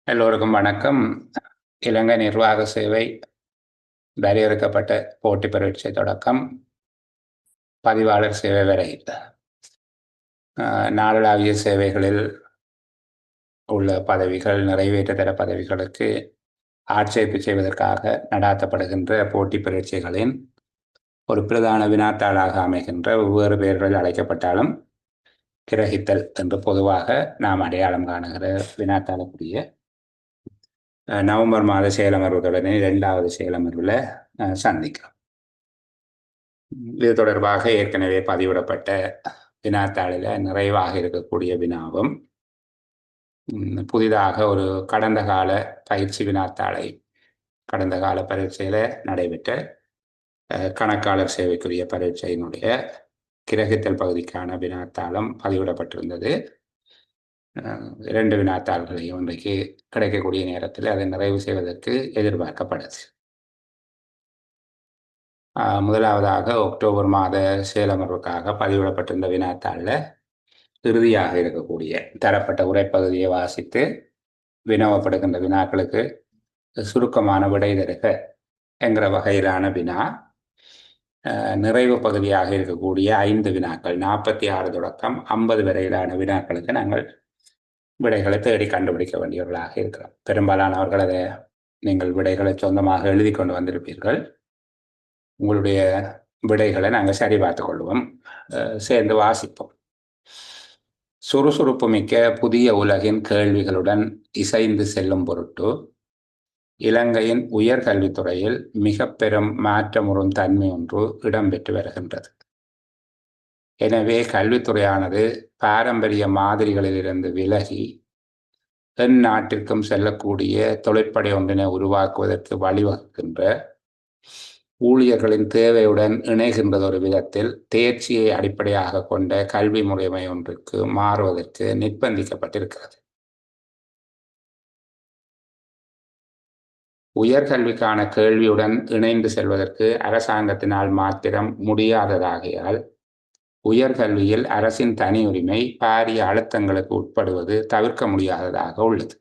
எல்லோருக்கும் வணக்கம். இலங்கை நிர்வாக சேவை வரையறுக்கப்பட்ட போட்டி பரீட்சை தொடக்கம் பதிவாளர் சேவை வரை நாடளாவிய சேவைகளில் உள்ள பதவிகள், நிறைவேற்றுதர பதவிகளுக்கு ஆட்சேர்ப்பு செய்வதற்காக நடாத்தப்படுகின்ற போட்டி பரீட்சைகளின் ஒரு பிரதான வினாத்தாளாக அமைகின்ற வெவ்வேறு பெயர்கள் அழைக்கப்பட்டாலும் கிரகித்தல் என்று பொதுவாக நாம் அடையாளம் காணுகிற வினாத்தாளுக்குரிய நவம்பர் மாத செயலமர்வுகளுடன் 2வது செயலமர்வில் சந்திக்கிறோம். இது தொடர்பாக ஏற்கனவே பதிவிடப்பட்ட வினாத்தாளில் நிறைவாக இருக்கக்கூடிய வினாவும் புதிதாக ஒரு கடந்த கால பயிற்சி வினாத்தாளை கடந்த கால பரீட்சையில் நடைபெற்ற கணக்காளர் சேவைக்குரிய பரீட்சையினுடைய கிரகித்தல் பகுதிக்கான வினாத்தாளம் பதிவிடப்பட்டிருந்தது. 2 வினாத்தாள்களையும் இன்றைக்கு கிடைக்கக்கூடிய நேரத்தில் அதை நிறைவு செய்வதற்கு எதிர்பார்க்கப்படுது. முதலாவதாக அக்டோபர் மாத செயலமர்வுக்காக பதிவிடப்பட்டிருந்த வினாத்தாளில் இறுதியாக இருக்கக்கூடிய தரப்பட்ட உரைப்பகுதியை வாசித்து வினவப்படுகின்ற வினாக்களுக்கு சுருக்கமான விடை தருக என்கிற வகையிலான வினா, நிறைவு பகுதியாக இருக்கக்கூடிய 5 வினாக்கள் 46 தொடக்கம் 50 வரையிலான வினாக்களுக்கு நாங்கள் விடைகளை தேடி கண்டுபிடிக்க வேண்டியவர்களாக இருக்கிறோம். பெரும்பாலானவர்கள் அதை நீங்கள் விடைகளை சொந்தமாக எழுதி கொண்டு வந்திருப்பீர்கள். உங்களுடைய விடைகளை நாங்கள் சரி பார்த்து கொள்வோம், சேர்ந்து வாசிப்போம். சுறுசுறுப்பு மிக்க புதிய உலகின் கேள்விகளுடன் இசைந்து செல்லும் பொருட்டு இலங்கையின் உயர்கல்வித்துறையில் மிக பெரும் மாற்றமுறும் தன்மை ஒன்று இடம்பெற்று வருகின்றது. எனவே கல்வித்துறையானது பாரம்பரிய மாதிரிகளிலிருந்து விலகி தென் நாட்டிற்கும் செல்லக்கூடிய தொழிற்படை ஒன்றினை உருவாக்குவதற்கு வழிவகுக்கின்ற ஊழியர்களின் தேவையுடன் இணைகின்றதொரு விதத்தில் தேர்ச்சியை அடிப்படையாக கொண்ட கல்வி முறைமை ஒன்றுக்கு மாறுவதற்கு நிர்பந்திக்கப்பட்டிருக்கிறது. உயர்கல்விக்கான கேள்வியுடன் இணைந்து செல்வதற்கு அரசாங்கத்தினால் மாத்திரம் முடியாததாகையால் உயர்கல்வியில் அரசின் தனி உரிமை பாரிய அழுத்தங்களுக்கு உட்படுவது தவிர்க்க முடியாததாக உள்ளது.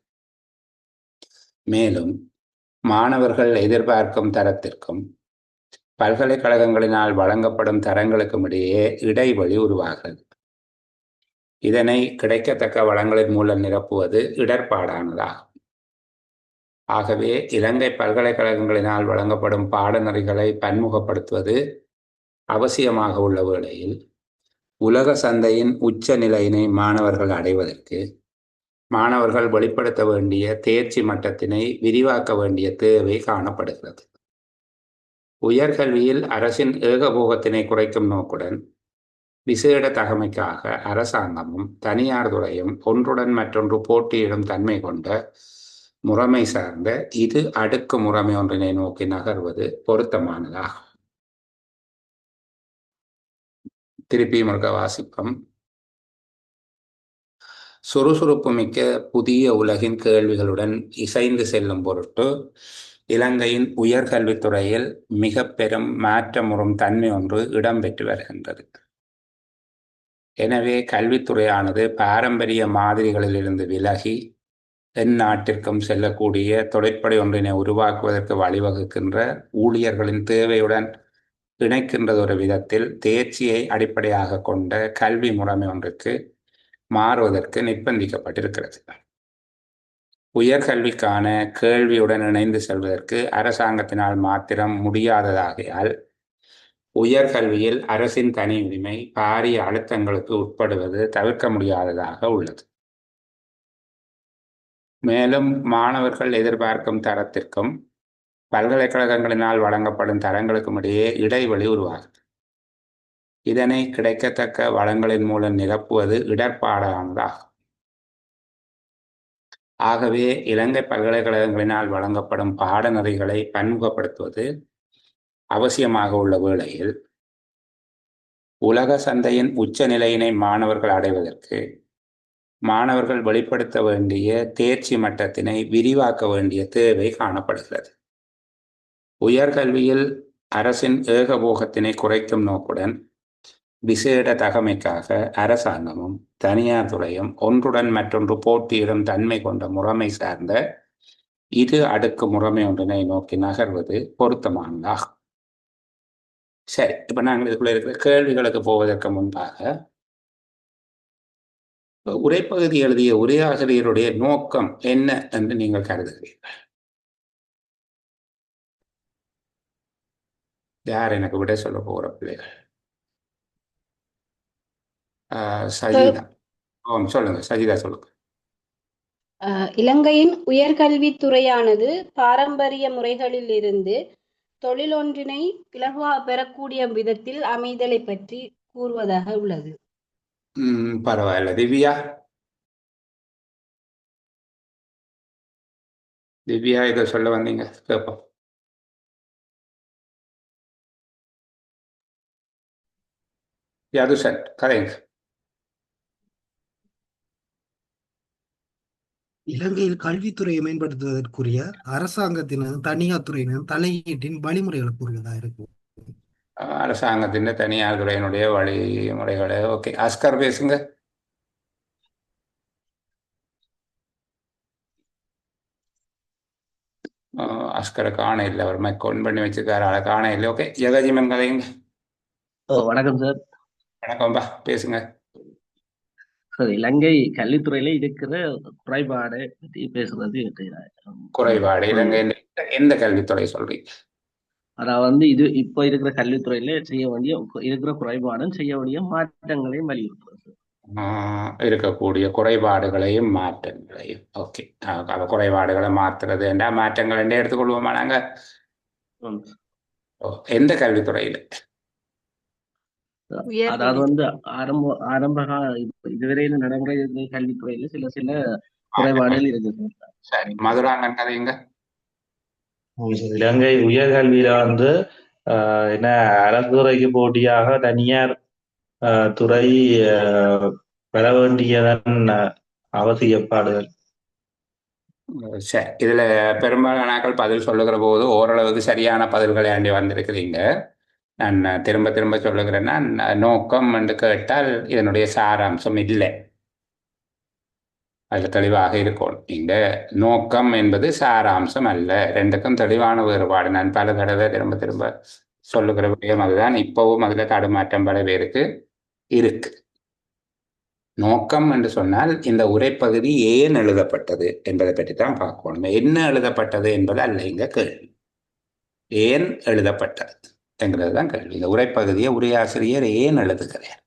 மேலும் மாணவர்கள் எதிர்பார்க்கும் தரத்திற்கும் பல்கலைக்கழகங்களினால் வழங்கப்படும் தரங்களுக்கும் இடையே இடைவெளி உருவாகிறது. இதனை கிடைக்கத்தக்க வளங்களின் மூலம் நிரப்புவது இடர்பாடானதாகும். ஆகவே இலங்கை பல்கலைக்கழகங்களினால் வழங்கப்படும் பாடநெறிகளை பன்முகப்படுத்துவது அவசியமாக உள்ள வேளையில் உலக சந்தையின் உச்ச நிலையினை மாணவர்கள் அடைவதற்கு மாணவர்கள் வெளிப்படுத்த வேண்டிய தேர்ச்சி மட்டத்தினை விரிவாக்க வேண்டிய தேவை காணப்படுகிறது. உயர்கல்வியில் அரசின் ஏகபோகத்தினை குறைக்கும் நோக்குடன் விசேட தகமைக்காக அரசாங்கமும் தனியார் துறையும் ஒன்றுடன் மற்றொன்று போட்டியிடும் தன்மை கொண்ட முறைமை சார்ந்த இது அடுக்கு முறைமை ஒன்றினை நோக்கி நகர்வது பொருத்தமானதாகும். திருப்பி முருக வாசிப்பம். சுறுசுறுப்பு மிக்க புதிய உலகின் கேள்விகளுடன் இசைந்து செல்லும் பொருட்டு இலங்கையின் உயர்கல்வித்துறையில் மிக பெரும் மாற்றமுறும் தன்மை ஒன்று இடம்பெற்று வருகின்றது. எனவே கல்வித்துறையானது பாரம்பரிய மாதிரிகளிலிருந்து விலகி தென் நாட்டிற்கும் செல்லக்கூடிய தொழிற்படை ஒன்றினை உருவாக்குவதற்கு வழிவகுக்கின்ற ஊழியர்களின் தேவையுடன் இணைக்கின்றதொரு விதத்தில் தேர்ச்சியை அடிப்படையாக கொண்ட கல்வி முறைமை ஒன்றுக்கு மாறுவதற்கு நிர்பந்திக்கப்பட்டிருக்கிறது. உயர்கல்விக்கான கேள்வியுடன் இணைந்து செல்வதற்கு அரசாங்கத்தினால் மாத்திரம் முடியாததாகையால் உயர்கல்வியில் அரசின் தனி உரிமை பாரிய அழுத்தங்களுக்கு உட்படுவது தவிர்க்க முடியாததாக உள்ளது. மேலும் மாணவர்கள் எதிர்பார்க்கும் தரத்திற்கும் பல்கலைக்கழகங்களினால் வழங்கப்படும் தரங்களுக்கும் இடையே இடைவெளி உருவாகுது. இதனை கிடைக்கத்தக்க வளங்களின் மூலம் நிரப்புவது இடர்பாடானதாகும். ஆகவே இலங்கை பல்கலைக்கழகங்களினால் வழங்கப்படும் பாடநெறிகளை பன்முகப்படுத்துவது அவசியமாக உள்ள வேளையில் உலக சந்தையின் உச்ச நிலையினை மாணவர்கள் அடைவதற்கு மாணவர்கள் வெளிப்படுத்த வேண்டிய தேர்ச்சி மட்டத்தினை விரிவாக்க வேண்டிய தேவை காணப்படுகிறது. உயர்கல்வியில் அரசின் ஏகபோகத்தினை குறைக்கும் நோக்குடன் விசேட தகமைக்காக அரசாங்கமும் தனியார் துறையும் ஒன்றுடன் மற்றொன்று போட்டியிடும் தன்மை கொண்ட முறைமை சார்ந்த இரு அடுக்கு முறைமை ஒன்றினை நோக்கி நகர்வது பொருத்தமானதாகும். சரி, இப்ப நாங்கள் இதுக்குள்ள இருக்கிற கேள்விகளுக்கு போவதற்கு முன்பாக உரைப்பகுதி எழுதிய உரையாசிரியருடைய நோக்கம் என்ன என்று நீங்கள் கருதுகிறீர்கள்? யார் எனக்கு விட சொல்ல போகிற பிள்ளைகள்? சஜிதா. சொல்லுங்க சஜிதா, சொல்லுங்க. இலங்கையின் உயர்கல்வித்துறையானது பாரம்பரிய முறைகளில் இருந்து தொழிலொன்றினை இலகுவாக பெறக்கூடிய விதத்தில் அமைதலை பற்றி கூறுவதாக உள்ளது. பரவாயில்ல. திவ்யா, திவ்யா இதை சொல்ல வந்தீங்க, கேட்போம். யதுசன், கதைங்க. இலங்கையில் கல்வித்துறையை மேம்படுத்துவதற்குரிய அரசாங்கத்தினதும் தனியார் துறையினரும் தலையீட்டின் வழிமுறைகளை கூறுவதா இருக்கும். அரசாங்கத்தின் தனியார் துறையினுடைய வழிமுறைகளை. ஓகே, அஸ்கர் பேசுங்க. அஸ்கரை காண இல்லை, அவர் மைக் பண்ணி வச்சிருக்காரு, அதை காண இல்லை. ஓகே, ஜெகஜிமன் கதைங்க. வணக்கம் சார். வணக்கம்பா, பேசுங்க. சார், இலங்கை கல்வித்துறையில இருக்கிற குறைபாடு பற்றி பேசுறது. குறைபாடு இலங்கை எந்த கல்வித்துறை சொல்றீங்க? அதாவது இது இப்ப இருக்கிற கல்வித்துறையில செய்ய வேண்டிய இருக்கிற குறைபாடும் செய்ய வேண்டிய மாற்றங்களையும் வலியுறுத்துறது. இருக்கக்கூடிய குறைபாடுகளையும் மாற்றங்களையும். ஓகே, குறைபாடுகளை மாற்றுறது என்ன, மாற்றங்கள் என்ன எடுத்துக்கொள்வோமா நாங்க? எந்த கல்வித்துறையில? அதாவது ஆரம்ப இதுவரையில நடைமுறை கல்வித்துறையில சில குறைபாடுகள் இருக்கு. சரி, மதுராங்கன் கதைங்க. இலங்கை உயர்கல்வியில என்ன அரசுத்துறைக்கு போட்டியாக தனியார் துறை பெற வேண்டியதன் அவசியப்பாடுகள். சரி, இதுல பெரும்பாலான பதில் சொல்லுகிற போது ஓரளவுக்கு சரியான பதில்களை ஆண்டி வந்திருக்கிறீங்க. நான் திரும்ப திரும்ப சொல்லுகிறேன்னா, நோக்கம் என்று கேட்டால் இதனுடைய சாராம்சம் இல்லை, அது தெளிவாக இருக்கும். இந்த நோக்கம் என்பது சாராம்சம் அல்ல, ரெண்டுக்கும் தெளிவான வேறுபாடு. நான் பல தடவை திரும்ப திரும்ப சொல்லுகிற விஷயம் அதுதான். இப்பவும் அதுல தடுமாற்றம் பல பேருக்கு இருக்கு. நோக்கம் என்று சொன்னால் இந்த உரைப்பகுதி ஏன் எழுதப்பட்டது என்பதை பற்றி தான் பார்க்கணும். என்ன எழுதப்பட்டது என்பது அல்ல இங்க கேள்வி. ஏன் எழுதப்பட்டது என்கிறது தான் கேள்வி. இந்த உரைப்பகுதியை உரையாசிரியர் ஏன் எழுதுகிறார்?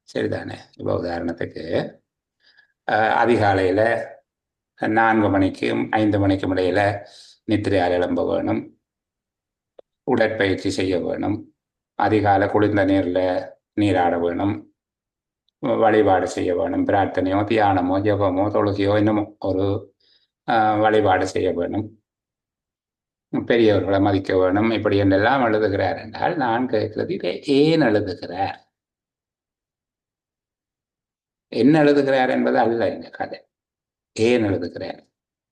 சரிதானே? இப்போ உதாரணத்துக்கு அதிகாலையில் 4 மணிக்கும் 5 மணிக்கும் இடையில நித்திரையால் எழும்ப வேணும், உடற்பயிற்சி செய்ய வேணும், அதிகாலை குளிர்ந்த நீரில் நீராட வேணும், வழிபாடு செய்ய வேணும், பிரார்த்தனையோ தியானமோ ஜபமோ தொழுகையோ இன்னமும் ஒரு வழிபாடு செய்ய வேணும், பெரியவர்களை மதிக்க வேணும், இப்படி என்றெல்லாம் எழுதுகிறார் என்றால் நான் கேட்கிறது இதை ஏன் எழுதுகிறார், என்ன எழுதுகிறார் என்பது அல்ல இந்த கதை. ஏன் எழுதுகிறார்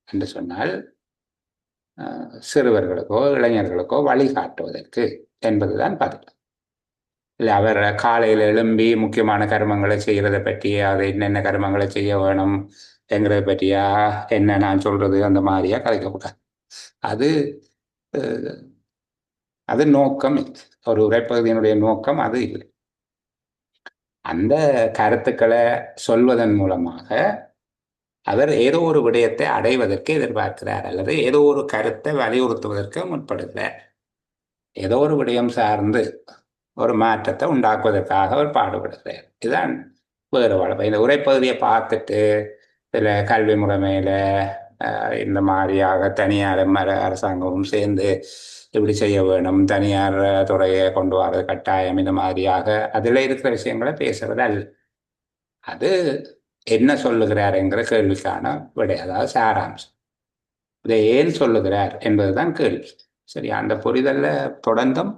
என்று சொன்னால் சிறுவர்களுக்கோ இளைஞர்களுக்கோ வழிகாட்டுவதற்கு என்பதுதான் பதில். இல்லை அவர் காலையில் எழும்பி முக்கியமான கர்மங்களை செய்கிறத பற்றி, அதை என்னென்ன கர்மங்களை செய்ய வேணும் என்கிறத பற்றியா என்ன நான் சொல்றது அந்த மாதிரியா கலைக்கக்கூடாது. அது நோக்கம் இல்லை. ஒரு உரைப்பகுதியினுடைய நோக்கம் அது இல்லை. அந்த கருத்துக்களை சொல்வதன் மூலமாக அவர் ஏதோ ஒரு விடயத்தை அடைவதற்கு எதிர்பார்க்கிறார், அல்லது ஏதோ ஒரு கருத்தை வலியுறுத்துவதற்கு முற்படுகிறார். ஏதோ ஒரு விடயம் சார்ந்து ஒரு மாற்றத்தை உண்டாக்குவதற்காக அவர் பாடுபடுகிறார். இதுதான் வேறுபாடு. இந்த உரைப்பகுதியை பார்த்துட்டு சில கல்வி முறைமையில இந்த மாதிரியாக தனியார் அரசாங்கமும் சேர்ந்து இப்படி செய்ய வேணும், தனியார் துறையை கொண்டு வர்றது கட்டாயம், இந்த மாதிரியாக அதில் இருக்கிற விஷயங்களை பேசுறது அல்ல. அது என்ன சொல்லுகிறார் என்கிற கேள்விக்கான விடை, அதாவது சாராம்சம். இதை ஏன் சொல்லுகிறார் என்பதுதான் கேள்வி. சரி, அந்த புரிதல்ல தொடர்ந்தும்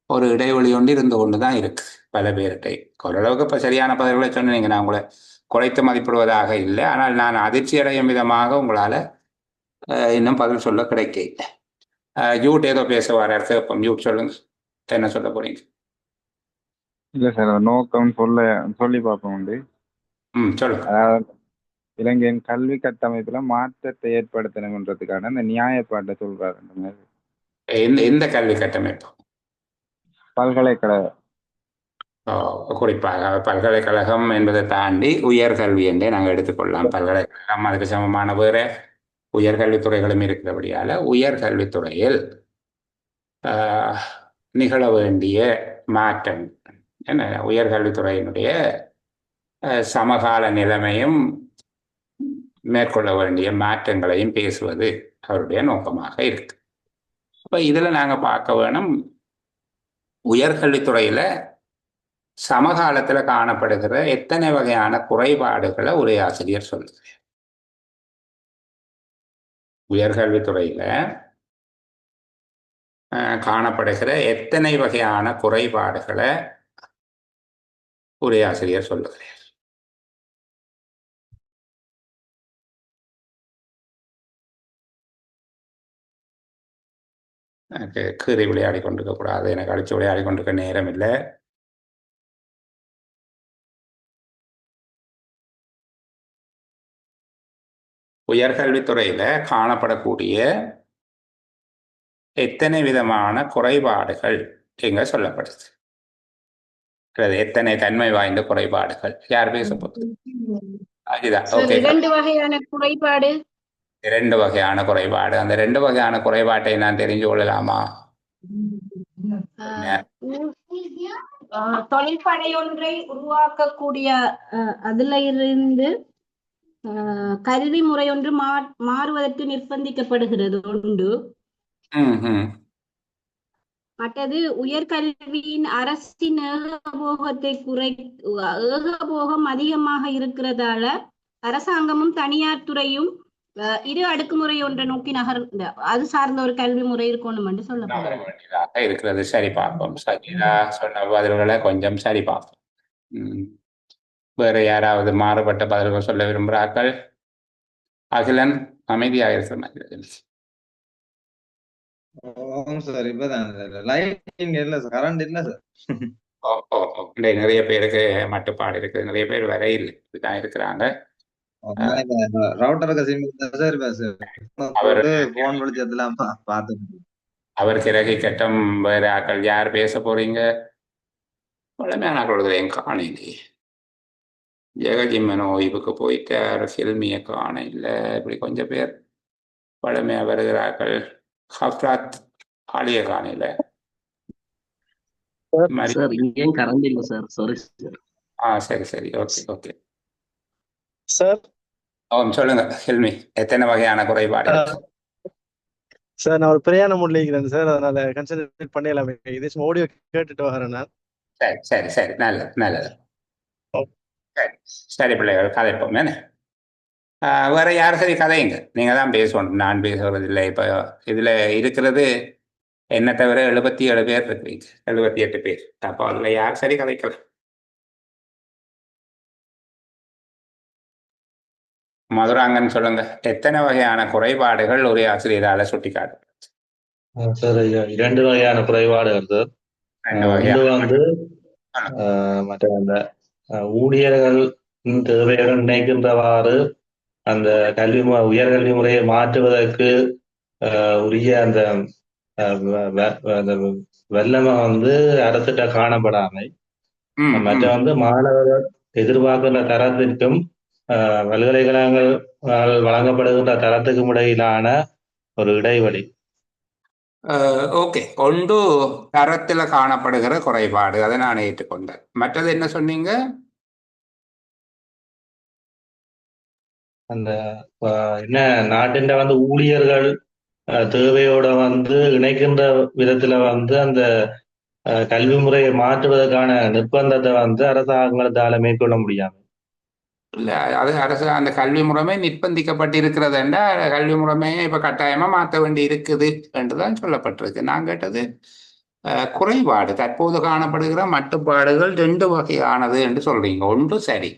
ஒரு இடைவெளி ஒன்று இருந்து கொண்டு தான் இருக்கு பல பேர்கிட்ட. ஓரளவுக்கு இப்போ சரியான பதில்களை சொன்னீங்க, நான் உங்களை குறைத்து மதிப்பிடுவதாக இல்லை, ஆனால் நான் அதிர்ச்சி அடையும் விதமாக உங்களால் இன்னும் பதில் சொல்ல கிடைக்கல. யூட் ஏதோ பேச வர்றாரு, இப்போ யூட் சொல்லுங்க, என்ன சொல்ல போறீங்க? இல்ல சார் நோக்கம் சொல்லி பார்ப்போம் உண்டு. சொல்லுங்க. அதாவது இலங்கையின் கல்வி கட்டமைப்புல மாற்றத்தை ஏற்படுத்தணுன்றதுக்கான இந்த நியாயப்பாட்டை சொல்றாரு அந்த மாதிரி. எந்த கல்வி கட்டமைப்பு? பல்கலைக்கழக குறிப்பாக பல்கலைக்கழகம் என்பதை தாண்டி உயர்கல்வி என்றே நாங்கள் எடுத்துக்கொள்ளலாம். பல்கலைக்கழகம் அதுக்கு சமமான வேற உயர்கல்வித்துறைகளும் இருக்கிறபடியால உயர்கல்வித்துறையில் நிகழ வேண்டிய மாற்றம் என்ன, உயர்கல்வித்துறையினுடைய சமகால நிலைமையும் மேற்கொள்ள வேண்டிய மாற்றங்களையும் பேசுவது அவருடைய நோக்கமாக இருக்கு. அப்ப இதுல நாங்க பார்க்க வேணும், உயர்கல்வித்துறையில சமகாலத்துல காணப்படுகிற எத்தனை வகையான குறைபாடுகளை உரையாசிரியர் சொல்லுகிறார். உயர்கல்வித்துறையில காணப்படுகிற எத்தனை வகையான குறைபாடுகளை உரையாசிரியர் சொல்லுகிறார். எனக்கு கீறி விளையாடி கொண்டிருக்க கூடாது, எனக்கு அடிச்சு விளையாடி கொண்டிருக்க நேரம் இல்லை. உயர்கல்வித்துறையில காணப்படக்கூடிய எத்தனை விதமான குறைபாடுகள் எங்க சொல்லப்படுது, எத்தனை தன்மை வாய்ந்த குறைபாடுகள், யார் பேச போகுது? அதுதான். ஓகே, 2 வகையான குறைபாடு. 2 வகையான குறைபாடு. அந்த 2 வகையான குறைபாட்டை நான் தெரிஞ்சு கொள்ளலாமா? தொழிற்படை ஒன்றை உருவாக்கக்கூடிய அதுல இருந்து கல்வி முறை ஒன்று மாறுவதற்கு நிர்பந்திக்கப்படுகிறது ஒன்று. மற்றது உயர்கல்வியின் அரசின் ஏகபோகம் அதிகமாக இருக்கிறதால அரசாங்கமும் தனியார் துறையும் இரு அடுக்குமுறை ஒன்றை நோக்கி அது சார்ந்த ஒரு கல்வி முறை இருக்கணும் என்று சொல்லப்படுகிறது இருக்கிறது. சரி பார்ப்போம். சஜிதா சொன்ன பதில்களை கொஞ்சம் சரி பார்ப்போம். வேற யாராவது மாறுபட்ட பதில்கள் சொல்ல விரும்புகிறார்கள்? அகிலன் அமைதியாக இருக்கிற சார். இப்பதான் லைட்டிங் இல்ல சார், கரண்ட் இல்ல சார். நிறைய பேருக்கு மட்டுப்பாடு இருக்குது, நிறைய பேர் வர இல்லை இதுதான் இருக்கிறாங்க. அவர் கிரகி கட்டம் வேற ஆக்கள் யார் பேச போறீங்க? வளமையான ஆக்கள் என் காணையிலே ஜெகஜிம்மன் ஓய்வுக்கு போயிட்டு சில்மிய காண இல்லை. இப்படி கொஞ்சம் பேர் வளமையா வருகிறார்கள். ஹப்ராத் ஆலிய காணையில சரி சரி, ஓகே ஓகே சார். சொல்லுங்க ஹில்மி, எத்தனை வகையான குறைபாடு? சார் நான் ஒரு பிரயாணம் முடிக்கிறேன் சார், அதனால கன்சன்ட்ரேட் பண்ணலாமே. இதே ஆடியோ கேட்டுட்டு வரேன் நான். சரி சரி சரி, நல்லது நல்லது. சரி சரி பிள்ளைகள் கதைப்போம். என்ன வேற யார் சரி கதைங்க, நீங்க தான் பேசணும், நான் பேசுறது இல்லை. இப்போ இதுல இருக்கிறது என்ன தவிர 77 பேர் இருக்கிறீங்க, 78 பேர். அப்போ அதுல யார் சரி கதைக்கலாம்? மதுராங்கன்னு சொல்லுங்க, எத்தனை வகையான குறைபாடுகள் ஒரு ஆசிரியரால சுட்டிக்காட்டு? சார் 2 வகையான குறைபாடுகள் சார். ஒன்று வந்து மற்ற அந்த ஊழியர்கள் தேவையுடன் நினைக்கின்றவாறு அந்த உயர்கல்வி முறையை மாற்றுவதற்கு உரிய அந்த வெள்ளமை வந்து அரசிட்ட காணப்படாமை, மற்ற வந்து மாணவர்கள் எதிர்பார்க்கின்ற தரத்திற்கும் பல்கலைக்கழகங்கள் வழங்கப்படுகின்ற தரத்துக்கும் இடையிலான ஒரு இடைவெளி. ஓகே, ஒன்று தரத்துல காணப்படுகிற குறைபாடு, அதை நான் ஏற்றுக்கொண்டேன். மற்றது என்ன சொன்னீங்க? அந்த என்ன நாட்டின் வந்து ஊழியர்கள் தேவையோட வந்து இணைக்கின்ற விதத்துல வந்து அந்த கல்வி முறையை மாற்றுவதற்கான நிர்பந்தத்தை வந்து அரசாங்கத்தால மேற்கொள்ள முடியாது. இல்ல, அது அரசு அந்த கல்வி முறைமை நிர்பந்திக்கப்பட்டிருக்கிறது என்றால் கல்வி முறைமையை இப்ப கட்டாயமா மாற்ற வேண்டி இருக்குது என்றுதான் சொல்லப்பட்டிருக்கு. நான் கேட்டது குறைபாடு, தற்போது காணப்படுகிற மட்டுப்பாடுகள் 2 வகையானது என்று சொல்றீங்க. ஒன்று சரி,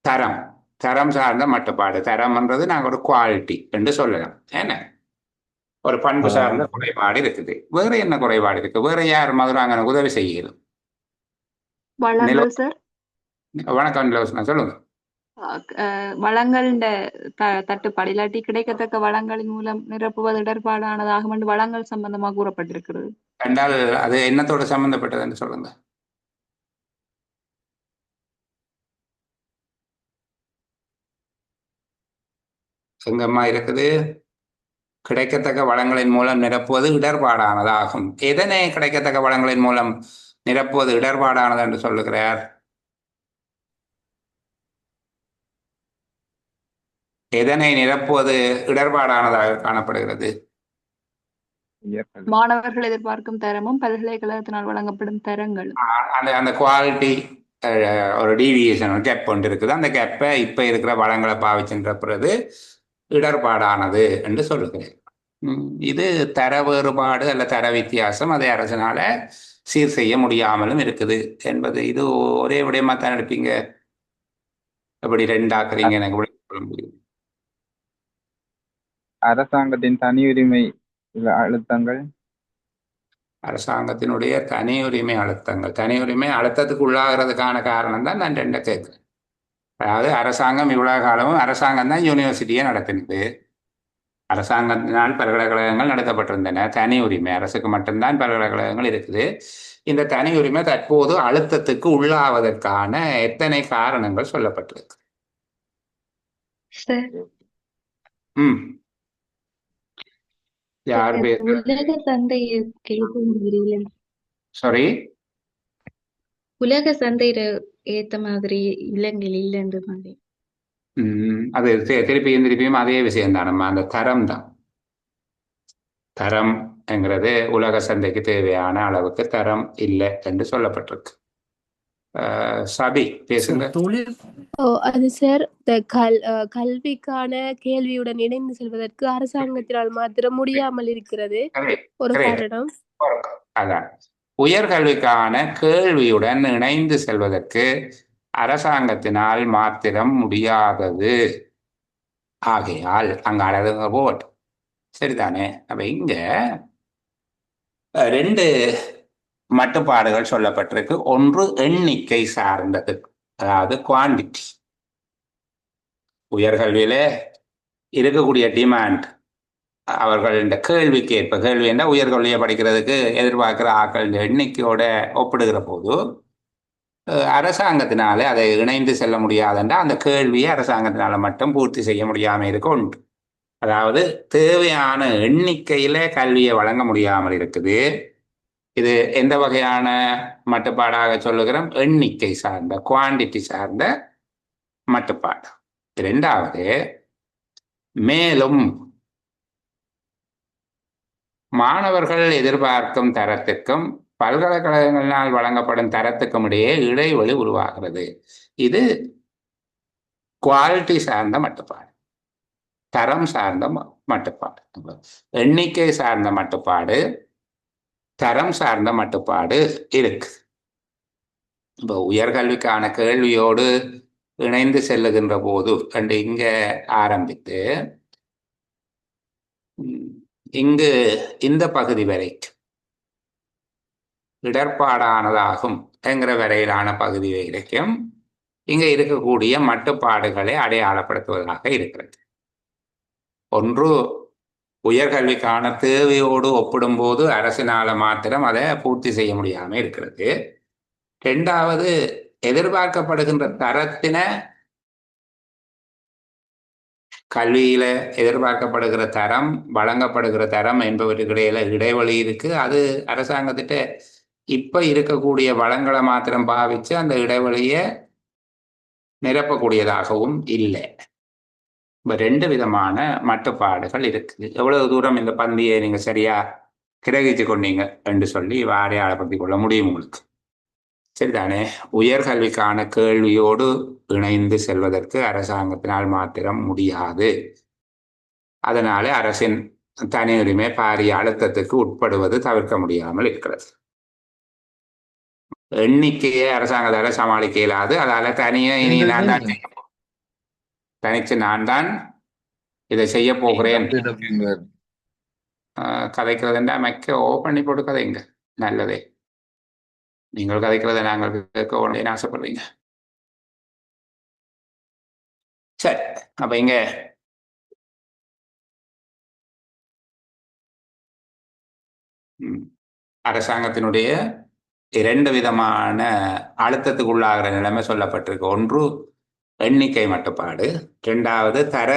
தரம், தரம் சார்ந்த மட்டுப்பாடு. தரம்ன்றது நாங்கள் ஒரு குவாலிட்டி என்று சொல்லலாம். என்ன ஒரு பண்பு சார்ந்த குறைபாடு இருக்குது. வேற என்ன குறைபாடு இருக்கு? வேற யார் மதுராங்க உதவி செய்யணும்? நிலோ வளங்கள் சார். வணக்கம் நிலோசனா, சொல்லுங்க. வளங்கள்ட தட்டுப்பாடு இல்லாட்டி கிடைக்கத்தக்க வளங்களின் மூலம் நிரப்புவது இடர்பாடானதாகும் என்று வளங்கள் சம்பந்தமாக கூறப்பட்டிருக்கிறது. என்றால் அது என்னத்தோட சம்பந்தப்பட்டதுன்னு சொல்லுங்க. எங்கம்மா இருக்குது? கிடைக்கத்தக்க வளங்களின் மூலம் நிரப்புவது இடர்பாடானதாகும். எதனை கிடைக்கத்தக்க வளங்களின் மூலம் நிரப்புவது இடர்பாடானது என்று சொல்லுகிறார்? எதனை நிரப்புவது இடர்பாடானதாக காணப்படுகிறது? மாணவர்கள் எதிர்பார்க்கும் தரமும் பல்கலைக்கழகத்தினால் வழங்கப்படும் தரங்களும். அந்த அந்த குவாலிட்டி ஒரு டீவியேஷன் கேப் ஒன்று இருக்குது. அந்த கேப்பை இப்போ இருக்கிற வளங்களை பாவிச்சுன்றப்புறது இடர்பாடானது என்று சொல்லுகிறேன். இது தர வேறுபாடு அல்ல தர வித்தியாசம். அதை அரசனால சீர் செய்ய முடியாமலும் இருக்குது என்பது. இது ஒரே விடயமா தான் எடுப்பீங்க. எப்படி ரெண்டாக்குறீங்க எனக்கு சொல்ல முடியும். அரசாங்கத்தின் தனியுரிமை அழுத்தங்கள், அரசாங்கத்தினுடைய தனியுரிமை அழுத்தங்கள். தனியுரிமை அழுத்தத்துக்கு உள்ளாகிறதுக்கான காரணம் தான் நான் ரெண்டை கேட்குறேன். அதாவது அரசாங்கம் இவ்வளவு காலமும் அரசாங்கம் தான் யூனிவர்சிட்டியை நடத்தினது. அரசாங்கத்தினால் பல்கலைக்கழகங்கள் நடத்தப்பட்டிருந்தன. தனி உரிமை அரசுக்கு மட்டும்தான் பல்கலைக்கழகங்கள் இருக்குது. இந்த தனி உரிமை தற்போது அழுத்தத்துக்கு உள்ளாவதற்கான எத்தனை காரணங்கள் சொல்லப்பட்டிருக்கு? யார் பேர்? உலக சந்தை சாரி, உலக சந்தையில ஏத்த மாதிரி இலங்கையில் இல்லைன்ற மாதிரி. அது திருப்பியும் அதே விஷயம் தான். நம்ம அந்த தரம் தான். தரம் என்கிறது உலக சந்தைக்கு தேவையான அளவுக்கு தரம் இல்லை என்று சொல்லப்பட்டிருக்கு. சபி பேசுங்க. அது சார், கல்விக்கான கேள்வியுடன் இணைந்து செல்வதற்கு அரசாங்கத்தினால் மாத்திரம் முடியாமல் இருக்கிறது ஒரு காரணம். அதான் உயர்கல்விக்கான கேள்வியுடன் இணைந்து செல்வதற்கு அரசாங்கத்தினால் மாத்திரம் முடியாதது. ஆகையால் அங்க அழகுங்க போட் சரிதானே. அப்ப இங்க ரெண்டு மட்டுப்பாடுகள் சொல்லப்பட்டிருக்கு. ஒன்று எண்ணிக்கை சார்ந்தது, அதாவது குவான்டிட்டி. உயர்கல்வியில இருக்கக்கூடிய டிமாண்ட், அவர்கள் இந்த கேள்விக்கு ஏற்ப, கேள்வி என்ன உயர்கல்வியை படிக்கிறதுக்கு எதிர்பார்க்கிற ஆக்கள் எண்ணிக்கையோட ஒப்பிடுகிற போது அரசாங்கத்தினால அதை இணைந்து செல்ல முடியாதுன்றா அந்த கேள்வியை அரசாங்கத்தினால மட்டும் பூர்த்தி செய்ய முடியாமல் இருக்க உண்டு. அதாவது தேவையான எண்ணிக்கையில கல்வியை வழங்க முடியாமல் இருக்குது. இது எந்த வகையான மட்டுப்பாடாக சொல்லுகிறோம்? எண்ணிக்கை சார்ந்த, குவான்டிட்டி சார்ந்த மட்டுப்பாடு. இரண்டாவது, மேலும் மாணவர்கள் எதிர்பார்க்கும் தரத்திற்கும் பல்கலைக்கழகங்களினால் வழங்கப்படும் தரத்துக்கும் இடையே இடைவெளி உருவாகிறது. இது குவாலிட்டி சார்ந்த மட்டுப்பாடு, தரம் சார்ந்த மட்டுப்பாடு. எண்ணிக்கை சார்ந்த மட்டுப்பாடு, தரம் சார்ந்த மட்டுப்பாடு இருக்கு. இப்போ உயர்கல்விக்கான கேள்வியோடு இணைந்து செல்லுகின்ற போது கண்டு இங்க ஆரம்பித்து இங்கு இந்த பகுதி வரைக்கும் இடர்பாடானதாகும் என்கிற வரையிலான பகுதி வரைக்கும் இங்க இருக்கக்கூடிய மட்டுப்பாடுகளை அடையாளப்படுத்துவதாக இருக்கிறது. ஒன்று, உயர்கல்விக்கான தேவையோடு ஒப்பிடும்போது அரசினால மாத்திரம் அதை பூர்த்தி செய்ய முடியாமல் இருக்கிறது. இரண்டாவது, எதிர்பார்க்கப்படுகின்ற தரத்தின, கல்வியில எதிர்பார்க்கப்படுகிற தரம், வழங்கப்படுகிற தரம் என்பவற்றுக்கு இடையில இடைவெளி இருக்கு. அது அரசாங்கத்திட்ட இப்ப இருக்கக்கூடிய வளங்களை மாத்திரம் பாவிச்சு அந்த இடைவெளியை நிரப்பக்கூடியதாகவும் இல்லை. இப்போ ரெண்டு விதமான மட்டுப்பாடுகள் இருக்குது. எவ்வளவு தூரம் இந்த பந்தியை நீங்க சரியா கிரகிச்சு கொண்டீங்க என்று சொல்லி அடையாளப்படுத்திக் கொள்ள முடியும் உங்களுக்கு. சரிதானே. உயர்கல்விக்கான கேள்வியோடு இணைந்து செல்வதற்கு அரசாங்கத்தினால் மாத்திரம் முடியாது. அதனால அரசின் தனி உரிமை பாரிய அழுத்தத்துக்கு உட்படுவது தவிர்க்க முடியாமல் இருக்கிறது. எண்ணிக்கையை அரசாங்கத்தால சமாளிக்க இயலாது. அதால தனியே இனி நான் தான் தனிச்சு நான் தான் இதை செய்ய போகிறேன் கதைக்கிறதுண்டா மைக்க ஓ பண்ணி போட்டு கதைங்க நல்லதே. நீங்கள் கதைக்கிறத நாங்கள் கேட்க உடனே ஆசைப்படுறீங்க. சரி, அப்ப இங்க அரசாங்கத்தினுடைய 2 விதமான அழுத்தத்துக்குள்ளாகிற நிலைமை சொல்லப்பட்டிருக்கு. ஒன்று எண்ணிக்கை மட்டுப்பாடு, 2வது தர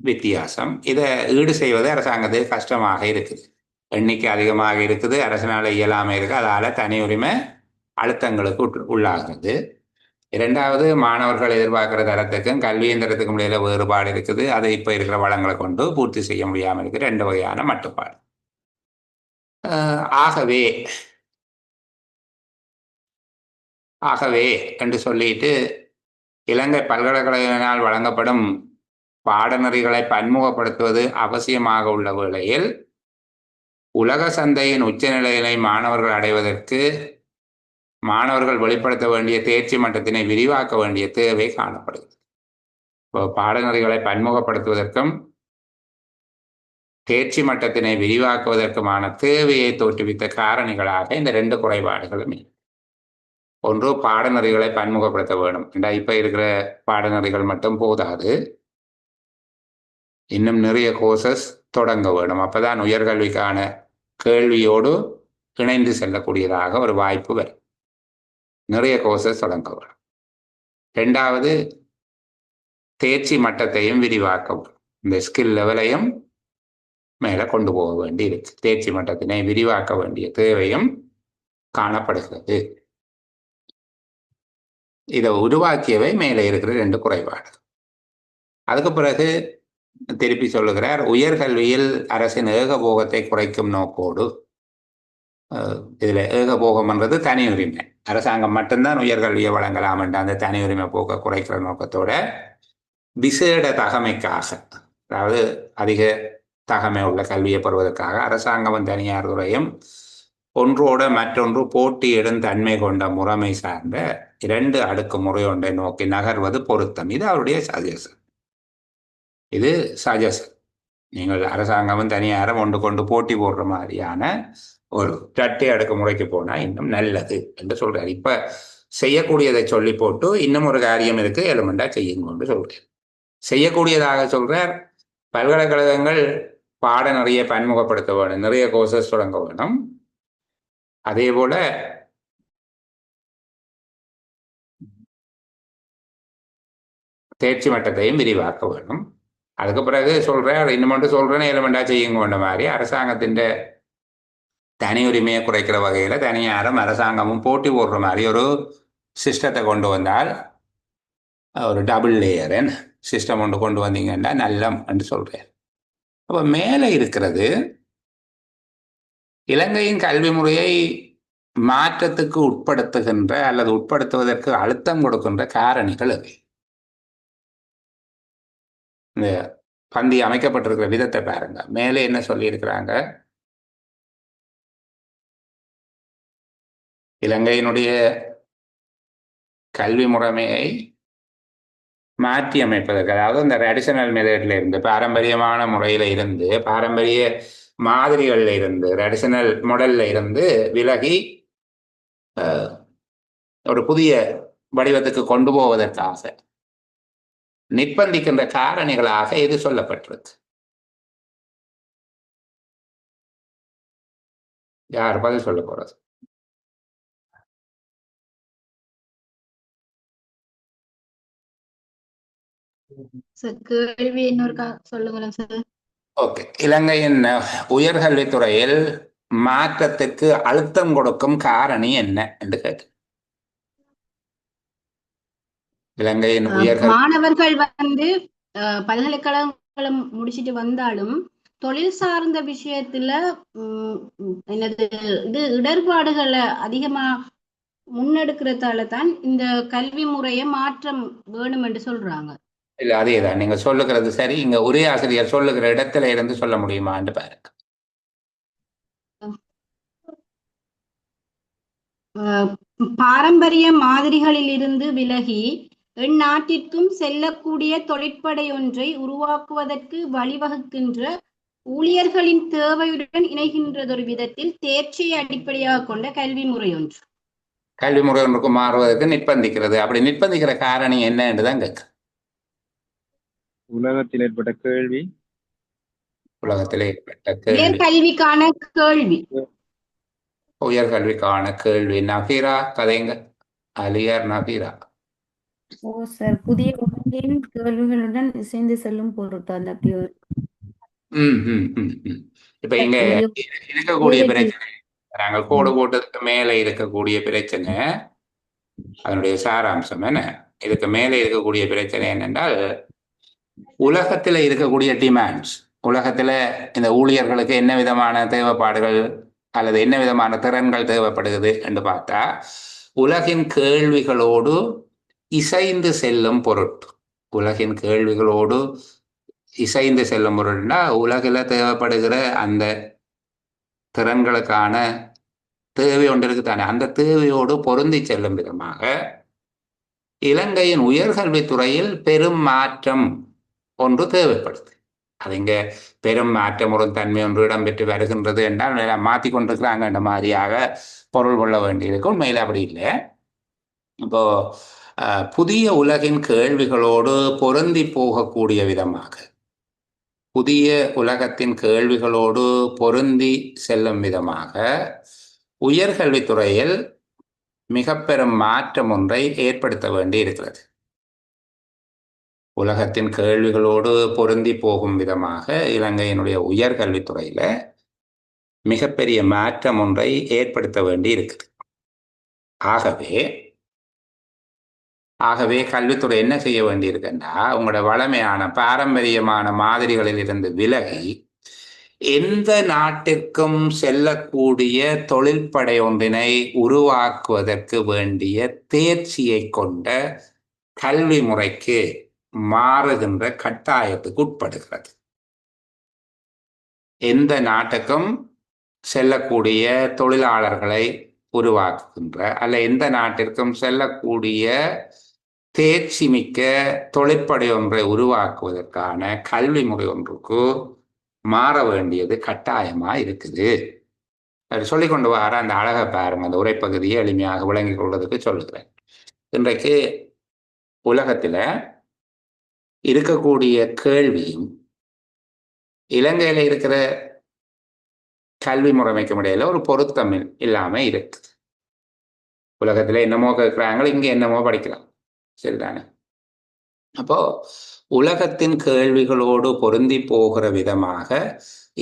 வித்தியாசம். இதை ஈடு செய்வது அரசாங்கத்துக்கு கஷ்டமாக இருக்குது. எண்ணிக்கை அதிகமாக இருக்குது, அரசனால இயலாமல் இருக்கு, அதால தனி உரிமை அழுத்தங்களுக்கு உள்ளாகிறது. 2வது மாணவர்கள் எதிர்பார்க்கிற தரத்துக்கும் கல்வியின் தரத்துக்கும் இடையில வேறுபாடு இருக்குது. அதை இப்போ இருக்கிற வளங்களை கொண்டு பூர்த்தி செய்ய முடியாமல் இருக்கு. 2 வகையான மட்டுப்பாடு. ஆகவே என்று சொல்லிட்டு இலங்கை பல்கலைக்கழகத்தினால் வழங்கப்படும் பாடநெறிகளை பன்முகப்படுத்துவது அவசியமாக உள்ள வேளையில் உலக சந்தையின் உச்சநிலையினை மாணவர்கள் அடைவதற்கு மாணவர்கள் வெளிப்படுத்த வேண்டிய தேர்ச்சி மட்டத்தினை விரிவாக்க வேண்டிய தேவை காணப்படுகிறது. இப்போ பாடநெறிகளை பன்முகப்படுத்துவதற்கும் தேர்ச்சி மட்டத்தினை விரிவாக்குவதற்குமான தேவையை தோற்றுவித்த காரணிகளாக இந்த 2 குறைபாடுகளுமே. ஒன்று, பாடநெறிகளை பன்முகப்படுத்த வேணும். இப்ப இருக்கிற பாடநெறிகள் மட்டும் போதாது, இன்னும் நிறைய கோர்சஸ் தொடங்க வேணும். அப்பதான் உயர்கல்விக்கான கேள்வியோடு இணைந்து செல்லக்கூடியதாக ஒரு வாய்ப்பு வரும். நிறைய கோர்சஸ் தொடங்க வேணும். 2வது, தேர்ச்சி மட்டத்தையும் விரிவாக்க வேணும். இந்த ஸ்கில் லெவலையும் மேலே கொண்டு போக வேண்டி இருக்கு. தேர்ச்சி மட்டத்தினை விரிவாக்க வேண்டிய தேவையும் காணப்படுகிறது. இதை உருவாக்கியவை மேலே இருக்கிற 2 குறைபாடு. அதுக்கு பிறகு திருப்பி சொல்லுகிறார், உயர்கல்வியில் அரசின் ஏகபோகத்தை குறைக்கும் நோக்கோடு, இதுல ஏகபோகம்ன்றது தனி உரிமை, அரசாங்கம் மட்டும்தான் உயர்கல்வியை வழங்கலாம் என்ற அந்த தனி உரிமை போக்க குறைக்கிற நோக்கத்தோட விசேட தகமைக்காக, அதாவது அதிக தகமை உள்ள கல்வியை பெறுவதற்காக அரசாங்கமும் தனியார் துறையும் ஒன்றோட மற்றொன்று போட்டியிடும் தன்மை கொண்ட முறைமை சார்ந்த 2 அடுக்கு முறை ஒன்றை நோக்கி நகர்வது பொருத்தம். இது அவருடைய சஜஷன். நீங்கள் அரசாங்கமும் தனியாரும் ஒன்று கொண்டு போட்டி போடுற மாதிரியான ஒரு 2 அடுக்கு முறைக்கு போனா இன்னும் நல்லது என்று சொல்றாரு. இப்ப செய்யக்கூடியதை சொல்லி போட்டு இன்னும் ஒரு காரியம் இருக்கு, எலிமெண்டா செய்யுங்கன்னு சொல்றாரு. செய்யக்கூடியதாக சொல்றார், பல்கலைக்கழகங்கள் பாடநெறியை பன்முகப்படுத்த வேணும், நிறைய கோர்சஸ் தொடங்க வேணும். அதே போல தேர்ச்சி மட்டத்தையும் விரிவாக்க வேணும். அதுக்கு பிறகு சொல்றேன், இன்னும் மட்டும் சொல்றேன்னு எலிமெண்டா செய்யுங்க வேண்ட மாதிரி அரசாங்கத்தின் தனி உரிமையை குறைக்கிற வகையில தனியாரும் அரசாங்கமும் போட்டி போடுற மாதிரி ஒரு சிஸ்டத்தை கொண்டு வந்தால், ஒரு டபுள் லேயர் சிஸ்டம் ஒன்று கொண்டு வந்தீங்கன்னா நல்லம் என்று சொல்றேன். அப்ப மேலே இருக்கிறது இலங்கையின் கல்வி முறையை மாற்றத்துக்கு உட்படுத்துகின்ற அல்லது உட்படுத்துவதற்கு அழுத்தம் கொடுக்கின்ற காரணிகள் அது. இந்த பந்தி அமைக்கப்பட்டிருக்கிற விதத்தை பாருங்க. மேலே என்ன சொல்லி இருக்கிறாங்க, இலங்கையினுடைய கல்வி முறைமையை மாற்றி அமைப்பதற்கு, அதாவது இந்த ட்ரெடிஷனல் மெத்தட்ல இருந்து, பாரம்பரியமான முறையில இருந்து, பாரம்பரிய மாதிரிகள்ல இருந்து, ட்ரெடிஷனல் மாடல்ல இருந்து விலகி ஒரு புதிய வடிவத்துக்கு கொண்டு போவதற்காக நிர்பந்திக்கின்ற காரணிகளாக இது சொல்லப்பட்டிருக்கு. யார் பதில் சொல்ல போறது? கேள்வி இன்னொரு சொல்லுங்களேன் சார். ஓகே, இலங்கையின் உயர்கல்வித்துறையில் மாற்றத்துக்கு அழுத்தம் கொடுக்கும் காரணி என்ன என்று கேட்டு, இலங்கையின் மாணவர்கள் பல்கலைக்கழகங்களை முடிச்சுட்டு வந்தாலும் தொழில் சார்ந்த விஷயத்துல என்னது இது இடர்பாடுகளை அதிகமா முன்னெடுக்கிறதால தான் இந்த கல்வி முறையை மாற்றம் வேணும் என்று சொல்றாங்க. இல்ல, அதேதான் நீங்க சொல்லுகிறது சரி. இங்க ஒரே ஆசிரியர் சொல்லுகிற இடத்துல இருந்து சொல்ல முடியுமான்னு பாருங்க. பாரம்பரிய மாதிரிகளில் இருந்து விலகி எந்நாட்டிற்கும் செல்லக்கூடிய தொழிற்படை ஒன்றை உருவாக்குவதற்கு வழிவகுக்கின்ற ஊழியர்களின் தேவையுடன் இணைகின்றதொரு விதத்தில் தேர்ச்சியை அடிப்படையாக கொண்ட கல்வி முறை ஒன்று. கல்வி முறை ஒன்றுக்கு மாறுவதற்கு நிர்பந்திக்கிறது. அப்படி நிர்பந்திக்கிற காரணம் என்ன என்றுதான் கேட்க. உலகத்தில் ஏற்பட்ட கேள்வி, உலகத்தில் ஏற்பட்ட கேள்வி, உயர்கல்விக்கான கேள்வி, உயர்கல்விக்கான கேள்வி. நபீரா கதைங்க, அலியார் நபீரா. ஓ சார், புதிய உலகின் கேள்விகளுடன் இசைந்து செல்லும் பொருட்டு அந்த இப்ப இங்க இருக்கக்கூடிய பிரச்சனை, நாங்கள் கோடு போட்டதுக்கு மேல இருக்கக்கூடிய பிரச்சனை, அதனுடைய சாராம்சம் என்ன? இதுக்கு மேல இருக்கக்கூடிய பிரச்சனை என்னென்றால், உலகத்துல இருக்கக்கூடிய டிமாண்ட்ஸ், உலகத்துல இந்த ஊழியர்களுக்கு என்ன விதமான தேவைப்பாடுகள் அல்லது என்ன விதமான திறன்கள் தேவைப்படுகிறது என்று பார்த்தா, உலகின் கேள்விகளோடு இசைந்து செல்லும் பொருட்டு, உலகின் கேள்விகளோடு இசைந்து செல்லும் பொருட்னா உலகில் தேவைப்படுகிற அந்த திறன்களுக்கான தேவை ஒன்று இருக்குதானே, அந்த தேவையோடு பொருந்தி செல்லும் விதமாக இலங்கையின் உயர்கல்வித்துறையில் பெரும் மாற்றம் ஒன்று தேவைப்படுது. அது இங்க பெரும் மாற்றம் ஒரு தன்மை ஒன்று இடம்பெற்று வருகின்றது என்றால் மாற்றி கொண்டிருக்கிறாங்க என்ற மாதிரியாக பொருள் கொள்ள வேண்டியிருக்கு. உண்மையில் அப்படி இல்லை. இப்போ புதிய உலகின் கேள்விகளோடு பொருந்தி போகக்கூடிய விதமாக, புதிய உலகத்தின் கேள்விகளோடு பொருந்தி செல்லும் விதமாக உயர்கல்வித்துறையில் மிக பெரும் மாற்றம் ஒன்றை ஏற்படுத்த வேண்டி இருக்கிறது. உலகத்தின் கேள்விகளோடு பொருந்தி போகும் விதமாக இலங்கையினுடைய உயர்கல்வித்துறையில மிகப்பெரிய மாற்றம் ஒன்றை ஏற்படுத்த வேண்டி இருக்குது. ஆகவே கல்வித்துறை என்ன செய்ய வேண்டியிருக்குன்னா, உங்களோட வளமையான பாரம்பரியமான மாதிரிகளில் இருந்து விலகி எந்த நாட்டிற்கும் செல்லக்கூடிய தொழில்படை ஒன்றினை உருவாக்குவதற்கு வேண்டிய தேர்ச்சியை கொண்ட கல்வி முறைக்கு மாறுகின்ற கட்டாயத்துக்கு உட்படுகிறது. எந்த நாட்டுக்கும் செல்லக்கூடிய தொழிலாளர்களை உருவாக்குகின்ற அல்ல எந்த நாட்டிற்கும் செல்லக்கூடிய தேர்ச்சி மிக்க தொழிற்படை ஒன்றை உருவாக்குவதற்கான கல்வி முறை ஒன்றுக்கு மாற வேண்டியது கட்டாயமா இருக்குது. அது சொல்லிக் கொண்டு வர அந்த அழகை பாருங்க, அந்த உரைப்பகுதியை எளிமையாக விளங்கிக் கொள்வதற்கு சொல்லுகிறேன். இன்றைக்கு உலகத்துல இருக்கக்கூடிய கேள்வியும் இலங்கையில இருக்கிற கல்வி முறைமைக்கும் இடையில ஒரு பொருத்தம் இல்லாம இருக்குது. உலகத்துல என்னமோ கேட்கிறாங்க, இங்க என்னமோ படிக்கிறாங்க, சரிதானே? அப்போ உலகத்தின் கேள்விகளோடு பொருந்தி போகிற விதமாக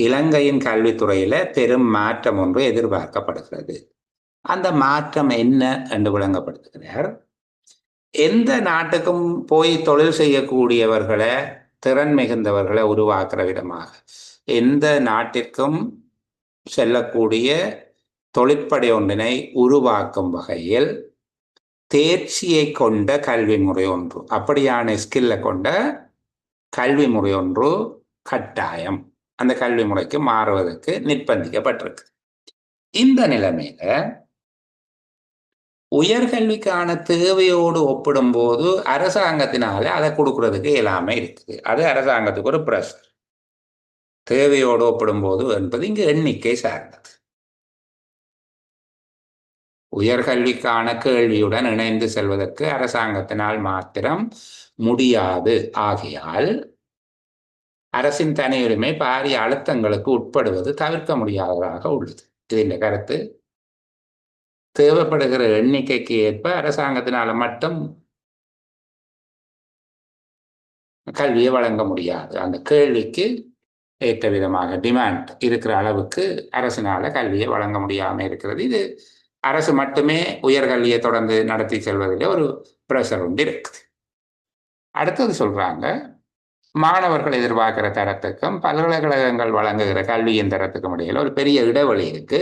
இலங்கையின் கல்வித்துறையில பெரும் மாற்றம் ஒன்று எதிர்பார்க்கப்படுகிறது. அந்த மாற்றம் என்ன என்று விளங்கப்படுத்துகிறார். எந்த நாட்டுக்கும் போய் தொழில் செய்யக்கூடியவர்களை, திறன் மிகுந்தவர்களை உருவாக்குற விதமாக, எந்த நாட்டிற்கும் செல்லக்கூடிய தொழிற்படை ஒன்றினை உருவாக்கும் வகையில் தேர்ச்சியை கொண்ட கல்வி முறை ஒன்று, அப்படியான ஸ்கில்ல கொண்ட கல்வி முறை ஒன்று கட்டாயம் அந்த கல்வி முறைக்கு மாறுவதற்கு நிர்பந்திக்கப்பட்டிருக்கு. இந்த நிலைமையில உயர்கல்விக்கான தேவையோடு ஒப்பிடும் போது அரசாங்கத்தினால அதை கொடுக்கறதுக்கு இயலாமை இருக்குது. அது அரசாங்கத்துக்கு ஒரு பிரஷர். தேவையோடு ஒப்பிடும் போது என்பது இங்கு எண்ணிக்கை சார்ந்தது. உயர்கல்விக்கான கேள்வியுடன் இணைந்து செல்வதற்கு அரசாங்கத்தினால் மாத்திரம் முடியாது. ஆகையால் அரசின் தனியுரிமை பாரிய அழுத்தங்களுக்கு உட்படுவது தவிர்க்க முடியாததாக உள்ளது. இது இந்த கருத்து. தேவைப்படுகிற எண்ணிக்கைக்கு ஏற்ப அரசாங்கத்தினால மட்டும் கல்வியை வழங்க முடியாது. அந்த கேள்விக்கு ஏற்ற விதமாக டிமாண்ட் இருக்கிற அளவுக்கு அரசினால கல்வியை வழங்க முடியாம இருக்கிறது. இது அரசு மட்டுமே உயர்கல்வியை தொடர்ந்து நடத்தி செல்வதில் ஒரு பிரஷர் உண்டு இருக்குது. அடுத்தது சொல்றாங்க, மாணவர்கள் எதிர்பார்க்கிற தரத்துக்கும் பல்கலைக்கழகங்கள் வழங்குகிற கல்வியின் தரத்துக்கும் இடையில ஒரு பெரிய இடைவெளி இருக்கு.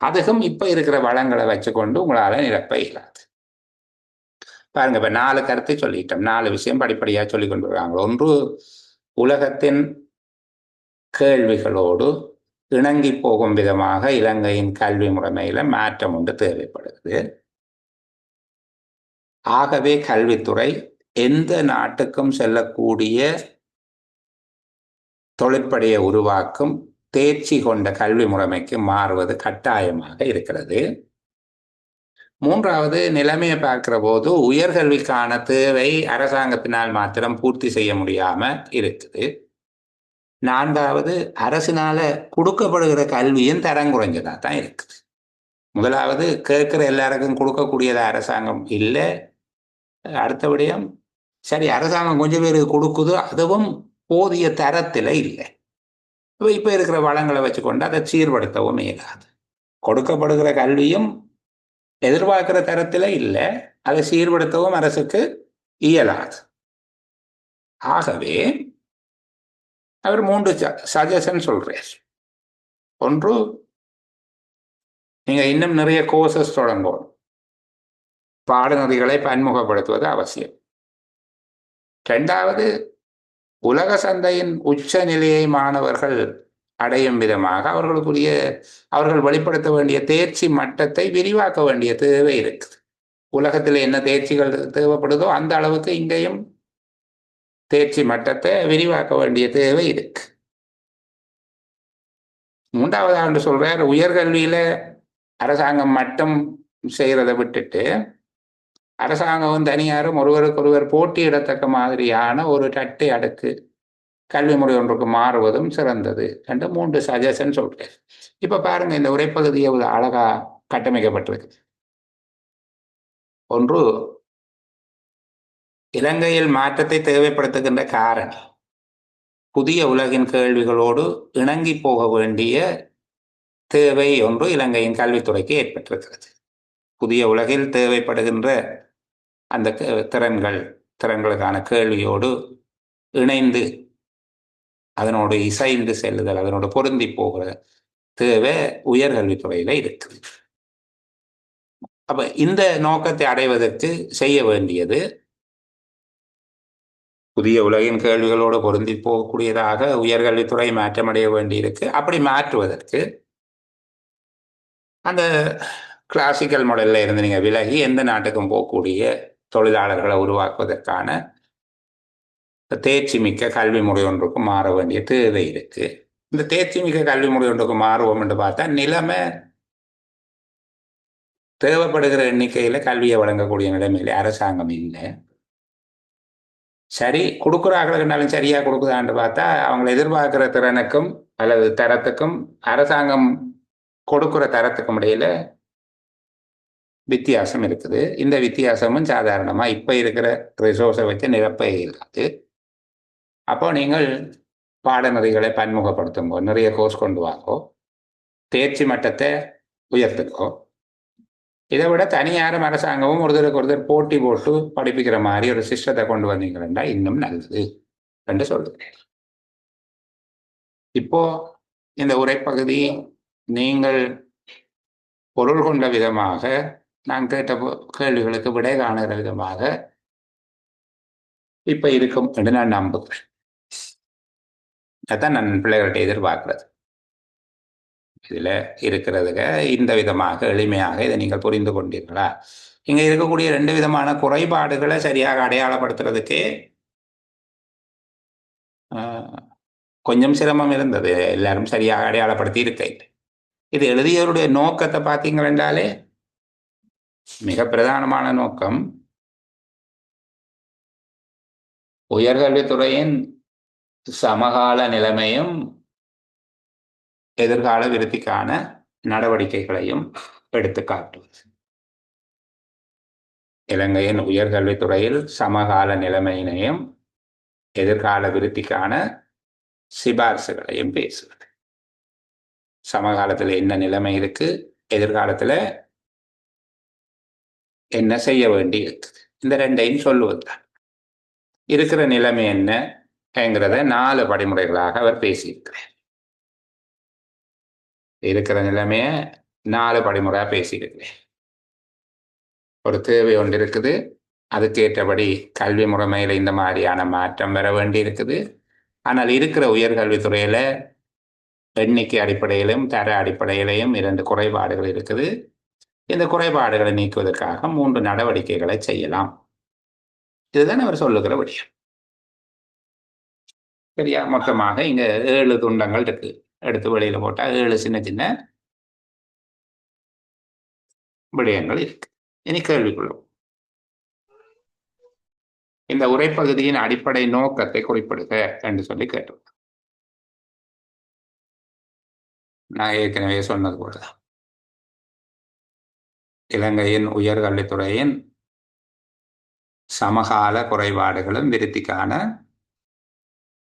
அதுக்கும் இப்ப இருக்கிற வளங்களை வச்சுக்கொண்டு உங்களால நிரப்ப இயலாது. பாருங்க, இப்ப 4 கருத்தை சொல்லிட்டோம். 4 விஷயம் படிப்படியா சொல்லி கொண்டு வர்றாங்க. ஒன்று, உலகத்தின் கேள்விகளோடு இணங்கி போகும் விதமாக இலங்கையின் கல்வி முறைமையில மாற்றம் ஒன்று தேவைப்படுகிறது. ஆகவே கல்வித்துறை எந்த நாட்டுக்கும் செல்லக்கூடிய தொழிற்படையை உருவாக்கும் தேர்ச்சி கொண்ட கல்வி முறைமைக்கு மாறுவது கட்டாயமாக இருக்கிறது. மூன்றாவது நிலைமையை பார்க்கிற போது உயர்கல்விக்கான தேவை அரசாங்கத்தினால் மாத்திரம் பூர்த்தி செய்ய முடியாம இருக்குது. நான்காவது அரசினால கொடுக்கப்படுகிற கல்வியும் தரம் குறைஞ்சதா தான் இருக்குது. முதலாவது கேட்கிற எல்லாருக்கும் கொடுக்கக்கூடியது அரசாங்கம் இல்லை. அடுத்தபடியும் சரி அரசாங்கம் கொஞ்சம் பேருக்கு கொடுக்குது, அதுவும் போதிய தரத்தில் இல்லை. இப்போ இருக்கிற வளங்களை வச்சுக்கொண்டு அதை சீர்படுத்தவும் இயலாது. கொடுக்கப்படுகிற கல்வியும் எதிர்பார்க்கிற தரத்தில் இல்லை, அதை சீர்படுத்தவும் அரசுக்கு இயலாது. ஆகவே அவர் 3 சஜஷன் சொல்றார். ஒன்று, நீங்க இன்னும் நிறைய கோர்சஸ் தொடங்கும், பாடநெறிகளை பன்முகப்படுத்துவது அவசியம். இரண்டாவது, உலக சந்தையின் உச்ச நிலையை மாணவர்கள் அடையும் விதமாக அவர்கள் வெளிப்படுத்த வேண்டிய தேர்ச்சி மட்டத்தை விரிவாக்க வேண்டிய தேவை இருக்குது. உலகத்தில் என்ன தேர்ச்சிகள் தேவைப்படுதோ அந்த அளவுக்கு இங்கேயும் தேர்ச்சி மட்டத்தை விரிவாக்க வேண்டிய தேவை இருக்கு. மூன்றாவது ஆண்டு சொல்றார், உயர்கல்வியில அரசாங்கம் மட்டும் செய்யறதை விட்டுட்டு அரசாங்கமும் தனியாரும் ஒருவருக்கொருவர் போட்டியிடத்தக்க மாதிரியான ஒரு இரட்டை அடுக்கு கல்வி முறை ஒன்றுக்கு மாறுவதும் சிறந்தது என்று 3 சஜஷன் சொல்றேன். இப்ப பாருங்க, இந்த உரைப்பகுதி எவ்வளவு அழகா கட்டமைக்கப்பட்டிருக்கு. ஒன்று, இலங்கையில் மாற்றத்தை தேவைப்படுத்துகின்ற காரணம் புதிய உலகின் கேள்விகளோடு இணங்கி போக வேண்டிய தேவை ஒன்று இலங்கையின் கல்வித்துறைக்கு ஏற்பட்டிருக்கிறது. புதிய உலகில் தேவைப்படுகின்ற அந்த திறன்களுக்கான கேள்வியோடு இணைந்து அதனோடு இசைந்து செல்லுதல், அதனோடு பொருந்தி போகிற தேவை உயர்கல்வித்துறையில இருக்குது. அப்ப இந்த நோக்கத்தை அடைவதற்கு செய்ய வேண்டியது புதிய உலகின் கேள்விகளோடு பொருந்தி போகக்கூடியதாக உயர்கல்வித்துறை மாற்றமடைய வேண்டியிருக்கு. அப்படி மாற்றுவதற்கு அந்த கிளாசிக்கல் மாடல்ல இருந்து நீங்க விலகி எந்த நாட்டுக்கும் போகக்கூடிய தொழிலாளர்களை உருவாக்குவதற்கான தேர்ச்சி மிக்க கல்வி முறை ஒன்றுக்கு மாற வேண்டிய தேவை இருக்கு. இந்த தேர்ச்சி மிக்க கல்வி முறை ஒன்றுக்கு மாறுவோம் என்று பார்த்தா நிலைமை தேவைப்படுகிற எண்ணிக்கையில கல்வியை வழங்கக்கூடிய நிலைமையில அரசாங்கம் இல்லை. சரி, கொடுக்குறாங்கன்னாலும் சரியா கொடுக்குதான்னு பார்த்தா அவங்களை எதிர்பார்க்கிற திறனுக்கும் அல்லது தரத்துக்கும் அரசாங்கம் கொடுக்குற தரத்துக்கும் இடையில வித்தியாசம் இருக்குது. இந்த வித்தியாசமும் சாதாரணமா இப்ப இருக்கிற ரிசோர்ஸை வச்சு நிரப்ப இயலாது. அப்போ நீங்கள் பாடநெறிகளை பன்முகப்படுத்துங்கோ, நிறைய கோர்ஸ் கொண்டு வாங்கோ, தேர்ச்சி மட்டத்தை உயர்த்துக்கோ. இதை விட தனியாரும் அரசாங்கமும் ஒருத்தருக்கு போட்டி போட்டு படிப்பிக்கிற மாதிரி ஒரு சிஸ்டத்தை கொண்டு வந்தீங்கன்னா இன்னும் நல்லது என்று சொல்லுகிறேன். இப்போ இந்த உரைப்பகுதி நீங்கள் பொருள் கொண்ட விதமாக, நான் கேட்ட கேள்விகளுக்கு விடை காணுகிற விதமாக இப்ப இருக்கும் என்று நான் நம்புகிறேன். அதான் நான் பிள்ளைகள்கிட்ட எதிர்பார்க்கிறது. இதுல இருக்கிறதுக்கு இந்த விதமாக எளிமையாக இதை நீங்கள் புரிந்து கொண்டீர்களா? இங்க இருக்கக்கூடிய 2 விதமான குறைபாடுகளை சரியாக அடையாளப்படுத்துறதுக்கே கொஞ்சம் சிரமம் இருந்தது. எல்லாரும் சரியாக அடையாளப்படுத்தி இருக்க. இது எழுதியவருடைய நோக்கத்தை பார்த்தீங்கள் என்றாலே மிக பிரதானமான நோக்கம் உயர்கல்வித்துறையின் சமகால நிலைமையும் எதிர்கால விருத்திக்கான நடவடிக்கைகளையும் எடுத்து காட்டுவது. இலங்கையின் உயர்கல்வித்துறையில் சமகால நிலைமையினையும் எதிர்கால விருத்திக்கான சிபாரிசுகளையும் பேசுவது. சமகாலத்தில் என்ன நிலைமை இருக்கு, எதிர்காலத்துல என்ன செய்ய வேண்டி இருக்குது, இந்த 2ஐயும் சொல்லுவதுதான். இருக்கிற நிலைமை என்னங்கிறத 4 படிமுறைகளாக அவர் பேசியிருக்கிறார். இருக்கிற நிலைமைய 4 படிமுறையா பேசியிருக்கிறேன். ஒரு தேவை ஒன்று இருக்குது, அதுக்கேற்றபடி கல்வி முறைமையில இந்த மாதிரியான மாற்றம் வர வேண்டி இருக்குது. ஆனால் இருக்கிற உயர்கல்வித்துறையில எண்ணிக்கை அடிப்படையிலும் தர அடிப்படையிலையும் 2 குறைபாடுகள் இருக்குது. இந்த குறைபாடுகளை நீக்குவதற்காக 3 நடவடிக்கைகளை செய்யலாம். இதுதான் அவர் சொல்லுகிற விடயம். சரியா? மொத்தமாக இங்க 7 துண்டங்கள் இருக்கு. எடுத்து வெளியில போட்டா 7 சின்ன சின்ன விடயங்கள் இருக்கு. இனி கேள்விக்குள்ளும் இந்த உரைப்பகுதியின் அடிப்படை நோக்கத்தை குறிப்பிடுக என்று சொல்லி கேட்டோம். நான் ஏற்கனவே சொன்னது போல இலங்கையின் உயர்கல்வித்துறையின் சமகால குறைபாடுகளும் விருத்திக்கான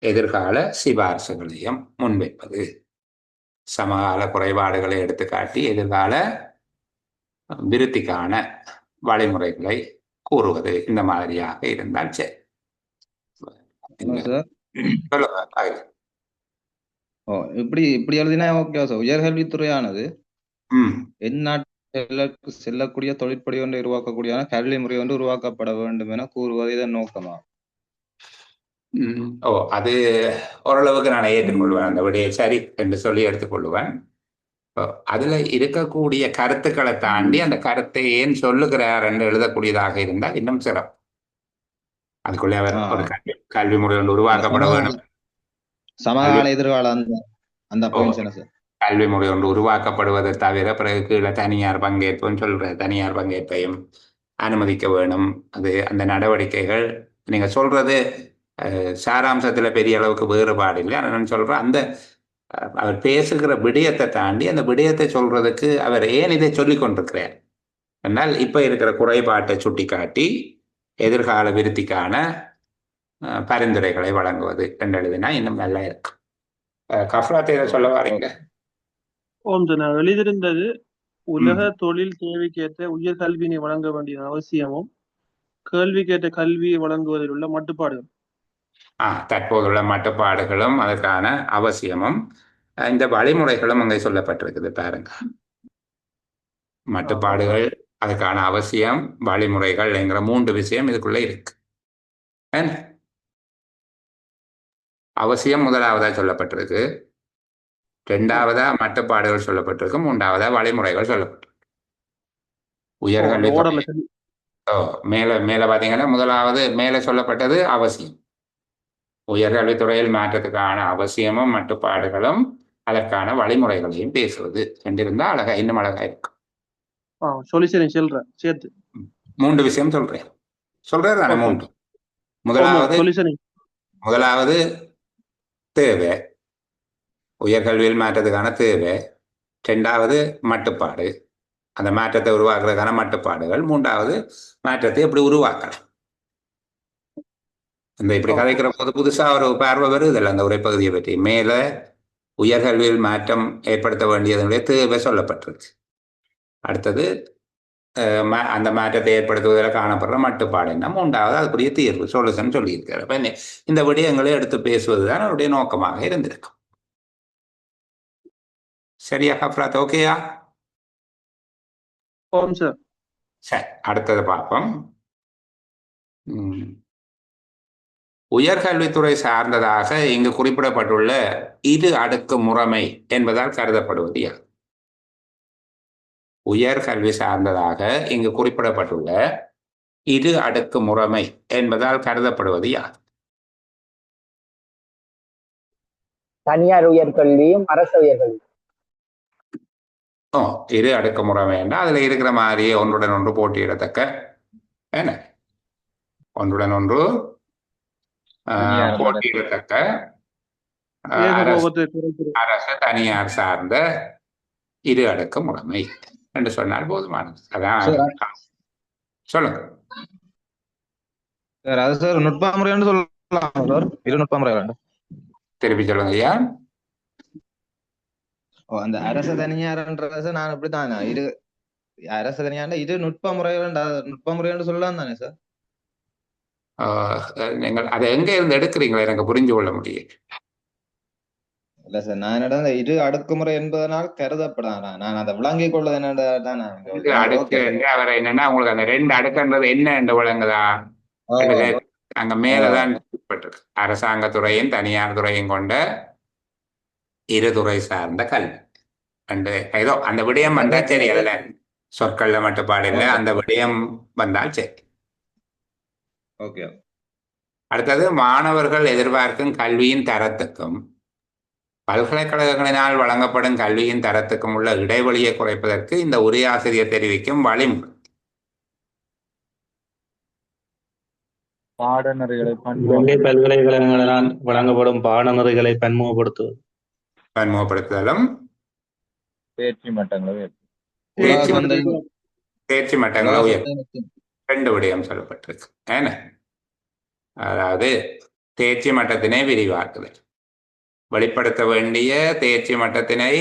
எதிர்கால சிபார்சுகளையும் முன்வைப்பது, சமகால குறைபாடுகளை எடுத்துக்காட்டி எதிர்கால விருத்திக்கான வழிமுறைகளை கூறுவது, இந்த மாதிரியாக இருந்தால் சரி. இப்படி இப்படி எழுதினா ஓகே சார். உயர்கல்வித்துறையானது எந்நாட்டு செல்லக்கூடிய தொழிற்படி ஒன்று உருவாக்கக்கூடிய கல்வி முறை ஒன்று உருவாக்கப்பட வேண்டும் என கூறுவது இதன் நோக்கமா? அது ஓரளவுக்கு நான் ஏற்றுக்கொள்வேன், அந்த விடையை சரி என்று சொல்லி எடுத்துக்கொள்ளுவேன். அதுல இருக்கக்கூடிய கருத்துக்களை தாண்டி அந்த கருத்தை ஏன் சொல்லுகிறார் என்று எழுதக்கூடியதாக இருந்தால் இன்னும் சிறப்பு. அதுக்குள்ளே அவர் ஒரு கல்வி முறை ஒன்று உருவாக்கப்பட வேண்டும், சமகால எதிர்கால அந்த கல்வி முறை ஒன்று உருவாக்கப்படுவதை தவிர பிறகு கீழே தனியார் பங்கேற்புன்னு சொல்ற தனியார் பங்கேற்பையும் அனுமதிக்க வேணும். அது அந்த நடவடிக்கைகள் நீங்க சொல்றது சாராம்சத்துல பெரிய அளவுக்கு வேறுபாடு இல்லை. நான் சொல்றேன், அந்த அவர் பேசுகிற விடயத்தை தாண்டி அந்த விடயத்தை சொல்றதுக்கு அவர் ஏன் இதை சொல்லிக் கொண்டிருக்கிறார் என்றால், இப்ப இருக்கிற குறைபாட்டை சுட்டி காட்டி எதிர்கால விருத்திக்கான பரிந்துரைகளை வழங்குவது என்று எழுதினா இன்னும் நல்லா இருக்கு. கஃப்ராத்தை சொல்ல வாரீங்க. நான் எழுதியிருந்தது உலக தொழில் தேவைக்கேற்ற உயர் கல்வியினை வழங்க வேண்டிய அவசியமும் கேள்விக்கேற்ற கல்வியை வழங்குவதில் உள்ள மட்டுப்பாடுகள், தற்போதுள்ள மட்டுப்பாடுகளும் அதற்கான அவசியமும் இந்த வழிமுறைகளும் அங்கே சொல்லப்பட்டிருக்குது பாருங்க. மட்டுப்பாடுகள், அதுக்கான அவசியம், வழிமுறைகள் என்கிற 3 விஷயம் இதுக்குள்ள இருக்கு. அவசியம் முதலாவதா சொல்லப்பட்டிருக்கு, 2வதா மட்டுப்பாடுகள் சொல்லப்பட்டிருக்கு, 3வதா வழிமுறைகள் சொல்லப்பட்டிருக்கு. உயர்கல்வி மேல பாத்தீங்கன்னா முதலாவது மேல சொல்லப்பட்டது அவசியம். உயர்கல்வித்துறையில் மாற்றத்துக்கான அவசியமும் மட்டுப்பாடுகளும் அதற்கான வழிமுறைகளையும் பேசுவது என்றிருந்தா அழகா, இன்னும் அழகா இருக்கும். 3 விஷயம் சொல்றேன். தானே 3. முதலாவது தேவை, உயர்கல்வியில் மாற்றத்துக்கான தேவை. 2வது மட்டுப்பாடு, அந்த மாற்றத்தை உருவாக்குறதுக்கான மட்டுப்பாடுகள். 3வது மாற்றத்தை எப்படி உருவாக்கலாம். இந்த இப்படி கதைக்கிற போது புதுசா ஒரு பார்வை வருதில்லை அந்த உரைப்பகுதியை பற்றி. மேல உயர்கல்வியில் மாற்றம் ஏற்படுத்த வேண்டியதனுடைய தேவை சொல்லப்பட்டிருக்கு. அடுத்தது அந்த மாற்றத்தை ஏற்படுத்துவதில் காணப்படுற மட்டுப்பாடு என்ன, 3வது அதுக்குரிய தீர்வு சொல்யூஷன் சொல்லியிருக்காரு. அப்ப இந்த விடயங்களை எடுத்து பேசுவதுதான் அவருடைய நோக்கமாக இருந்திருக்கும். சரியா கஃப்ராத்? ஓகேயா? சரி, அடுத்தது பார்ப்போம். உயர்கல்வித்துறை சார்ந்ததாக இங்கு குறிப்பிடப்பட்டுள்ள 2 அடுக்கு முறைமை என்பதால் கருதப்படுவது யார்? உயர்கல்வி சார்ந்ததாக இங்கு குறிப்பிடப்பட்டுள்ள 2 அடுக்கு முறைமை என்பதால் கருதப்படுவது யார்? தனியார் உயர்கல்வியும் அரசு உயர்கல்வி. 2 அடுக்கு முறைமை என்றால் அதுல இருக்கிற மாதிரியே ஒன்றுடன் ஒன்று போட்டியிடத்தக்க, என்ன ஒன்றுடன் ஒன்று போட்டியிடத்தக்க அரசு தனியார் சார்ந்த 2 அடுக்கு முறைமை என்று சொன்னால் போதுமானது. அதான் சொல்லுங்க. நுட்ப முறை சொல்லலாம். 2 நுட்ப முறை திருப்பி சொல்லுங்க ஐயா. அந்த அரசு தனியார்ன்றது நான் அப்படித்தான் அரசு தனியார் 2 நுட்ப முறைகள் சொல்லலாம் தானே சார்? நீங்கள் அதை எங்க இருந்து எடுக்கிறீங்களா எனக்கு புரிஞ்சு கொள்ள முடியும். இல்ல சார், நான் என்னடா 2 அடுக்குமுறை என்பதனால் கருதப்படாதா, நான் அதை விளங்கிக் கொள்வது என்னதான் அடுக்கு அவர் என்னன்னா உங்களுக்கு அந்த 2 அடுக்குன்றது என்ன என்று விளங்குதா? அங்க மேலதான் அரசாங்க துறையும் தனியார் துறையும் கொண்ட 2 துறை சார்ந்த கல்வி ஏதோ அந்த விடயம் வந்தா சரி. அதுல சொற்கள்ல மட்டுப்பாடு இல்லை, அந்த விடயம் வந்தால் சரி. அடுத்தது மாணவர்கள் எதிர்பார்க்கும் கல்வியின் தரத்துக்கும் பல்கலைக்கழகங்களினால் வழங்கப்படும் கல்வியின் தரத்துக்கும் உள்ள இடைவெளியை குறைப்பதற்கு இந்த உரையாசிரியர் தெரிவிக்கும் வழிமுறை. பாடநெறிகளை இலங்கை பல்கலைக்கழகங்களால் வழங்கப்படும் பாடநெறிகளை பன்முகப்படுத்துதலும் தேர்ச்சி மட்டங்களை தேர்ச்சி மட்டங்களை உயர்த்தும் 2 விடயம் சொல்லப்பட்டிருக்கு. ஏன்னா அதாவது தேர்ச்சி மட்டத்தினை விரிவாக்குதல், வெளிப்படுத்த வேண்டிய தேர்ச்சி மட்டத்தினை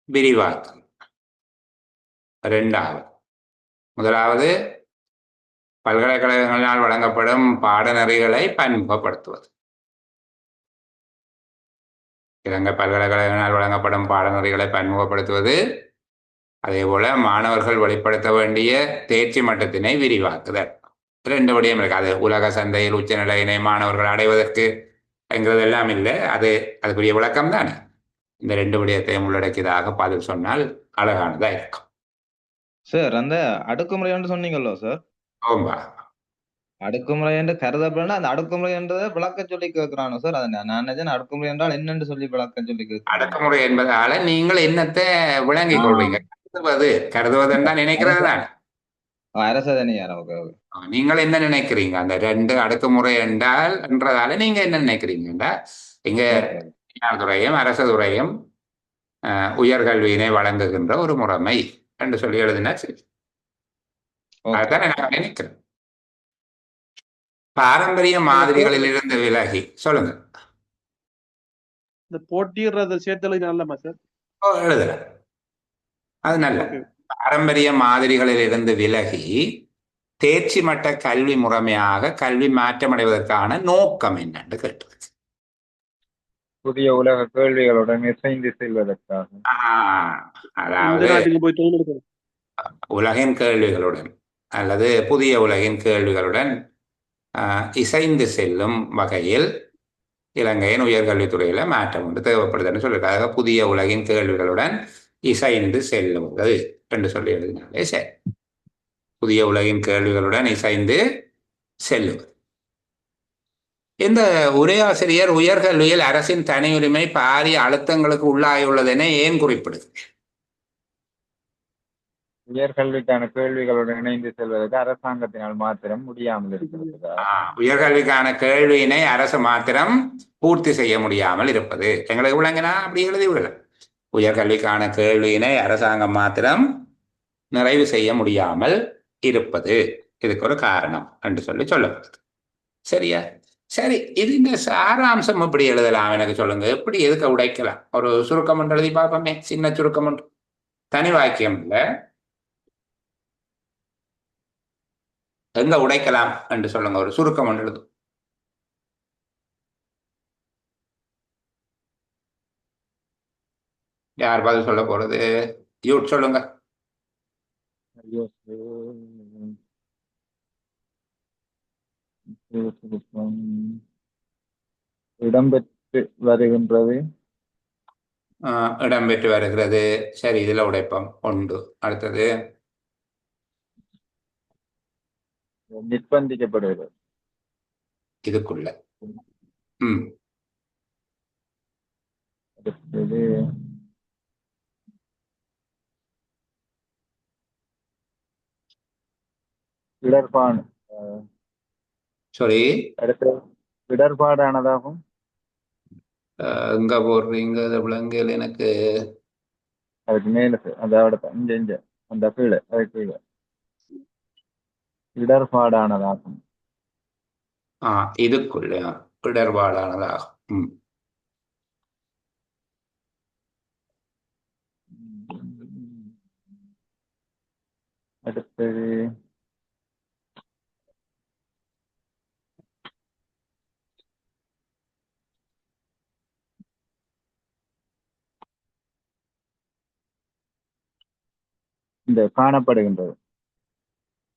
விரிவாக்குதல். 2வது, முதலாவது பல்கலைக்கழகங்களால் வழங்கப்படும் பாடநெறிகளை பன்முகப்படுத்துவது. இலங்கை பல்கலைக்கழகங்களால் வழங்கப்படும் பாடநெறிகளை பன்முகப்படுத்துவது. அதே போல மாணவர்கள் வெளிப்படுத்த வேண்டிய தேர்ச்சி மட்டத்தினை விரிவாக்குதல். 2 விடயம் இருக்கு. அது உலக சந்தையில் உச்ச நிலையினை மாணவர்கள் அடைவதற்கு என்கிறது எல்லாம் இல்லை, அதுக்குரிய விளக்கம் தானே. இந்த 2 விடயத்தையும் உள்ளடக்கியதாக பதில் சொன்னால் அழகானதா இருக்கும். சார், அந்த அடுக்குமுறை என்று சொன்னீங்களோ சார்? ஆமா, அடுக்குமுறை என்று கருதப்படனா அந்த அடுக்குமுறை என்றதை விளக்க சொல்லி கேட்கிறானோ சார்? அதை நான் நினைச்சேன் அடுக்குமுறை என்றால் என்னன்னு சொல்லி விளக்கம் சொல்லி கேட்கிறேன். அடக்குமுறை என்பதால நீங்கள் என்னத்தை விளங்கிக் கொள்றீங்க? கருதுவதுன்னு நினைக்கிறது தான் அரசதனியார். நீங்கள் என்ன நினைக்கிறீங்க? அந்த 2 அடக்குமுறை என்றதால நீங்க என்ன நினைக்கிறீங்கன்னா, இங்க துறையும் அரசு துறையும் உயர்கல்வியினை வழங்குகின்ற ஒரு முறைமை என்று சொல்லி எழுதினா சரி. அதுதான் நான் நினைக்கிறேன். பாரம்பரிய மாதிரிகளில் இருந்து விலகி சொல்லுங்க. இந்த போட்டிடுறத சேர்த்தல நல்லமா சார்? எழுதுற அது நல்ல. பாரம்பரிய மாதிரிகளில் இருந்து விலகி தேர்ச்சி மட்ட கல்வி முறைமையாக கல்வி மாற்றமடைவதற்கான நோக்கம் என்னன்னு கேட்டு புதிய உலக கேள்விகளுடன் இசைந்து செல்வதற்காக. அதாவது உலகின் கேள்விகளுடன் அல்லது புதிய உலகின் கேள்விகளுடன் இசைந்து செல்லும் வகையில் இலங்கையின் உயர்கல்வித்துறையில மாற்றம் ஒன்று தேவைப்படுதுன்னு சொல்லியிருக்காங்க. புதிய உலகின் கேள்விகளுடன் இசைந்து செல்லுவது என்று சொல்லி எழுதினாலே சரி. புதிய உலகின் கேள்விகளுடன் இசைந்து செல்லுவது. இந்த உரையாசிரியர் உயர்கல்வியில் அரசின் தனி உரிமை பாரிய அழுத்தங்களுக்கு உள்ளாயுள்ளதென ஏன் குறிப்பிடுது? உயர்கல்விக்கான கேள்விகளுடன் இணைந்து செல்வதற்கு அரசாங்கத்தினால் மாத்திரம் முடியாமல் இருக்கிறது. உயர்கல்விக்கான கேள்வியினை அரசு மாத்திரம் பூர்த்தி செய்ய முடியாமல் இருப்பது. எங்களுக்கு விளங்கினா அப்படி எழுதி விடல. உயர்கல்விக்கான கேள்வியினை அரசாங்கம் மாத்திரம் நிறைவு செய்ய முடியாமல் இருப்பது இதுக்கு ஒரு காரணம் என்று சொல்லப்படுது. சரியா? சரி, இது இந்த சாராம்சம் எப்படி எழுதலாம் எனக்கு சொல்லுங்க. எப்படி எதுக்க உடைக்கலாம்? ஒரு சுருக்கம் ஒன்று எழுதி பார்ப்போமே. சின்ன சுருக்கம் ஒன்று, தனி வாக்கியம் இல்லை, எங்க உடைக்கலாம் என்று சொல்லுங்க. ஒரு சுருக்கம் ஒன்று எழுதும். யார் பதில் சொல்ல போறது? யூட் சொல்லுங்க. இடம்பெற்று வருகின்றது. இடம்பெற்று வருகிறது. சரி, இதுல உடைப்போம். ஒன்று. அடுத்தது நிர்பந்திக்கப்படுகிறது. இதுக்குள்ள அடுத்தது இடர்பாடு. சாரி, அடுத்த இடர்பாடானதாகும். எங்க போடுறீங்க? விலங்குகள் எனக்கு அதுக்கு மேல அதோட இங்க அந்த கீழே அதுக்கு கீழே இடர்பாடானதாகும். இதுக்குள்ள இடர்பாடானதாகும். அடுத்தது இந்த காணப்படுகின்றது.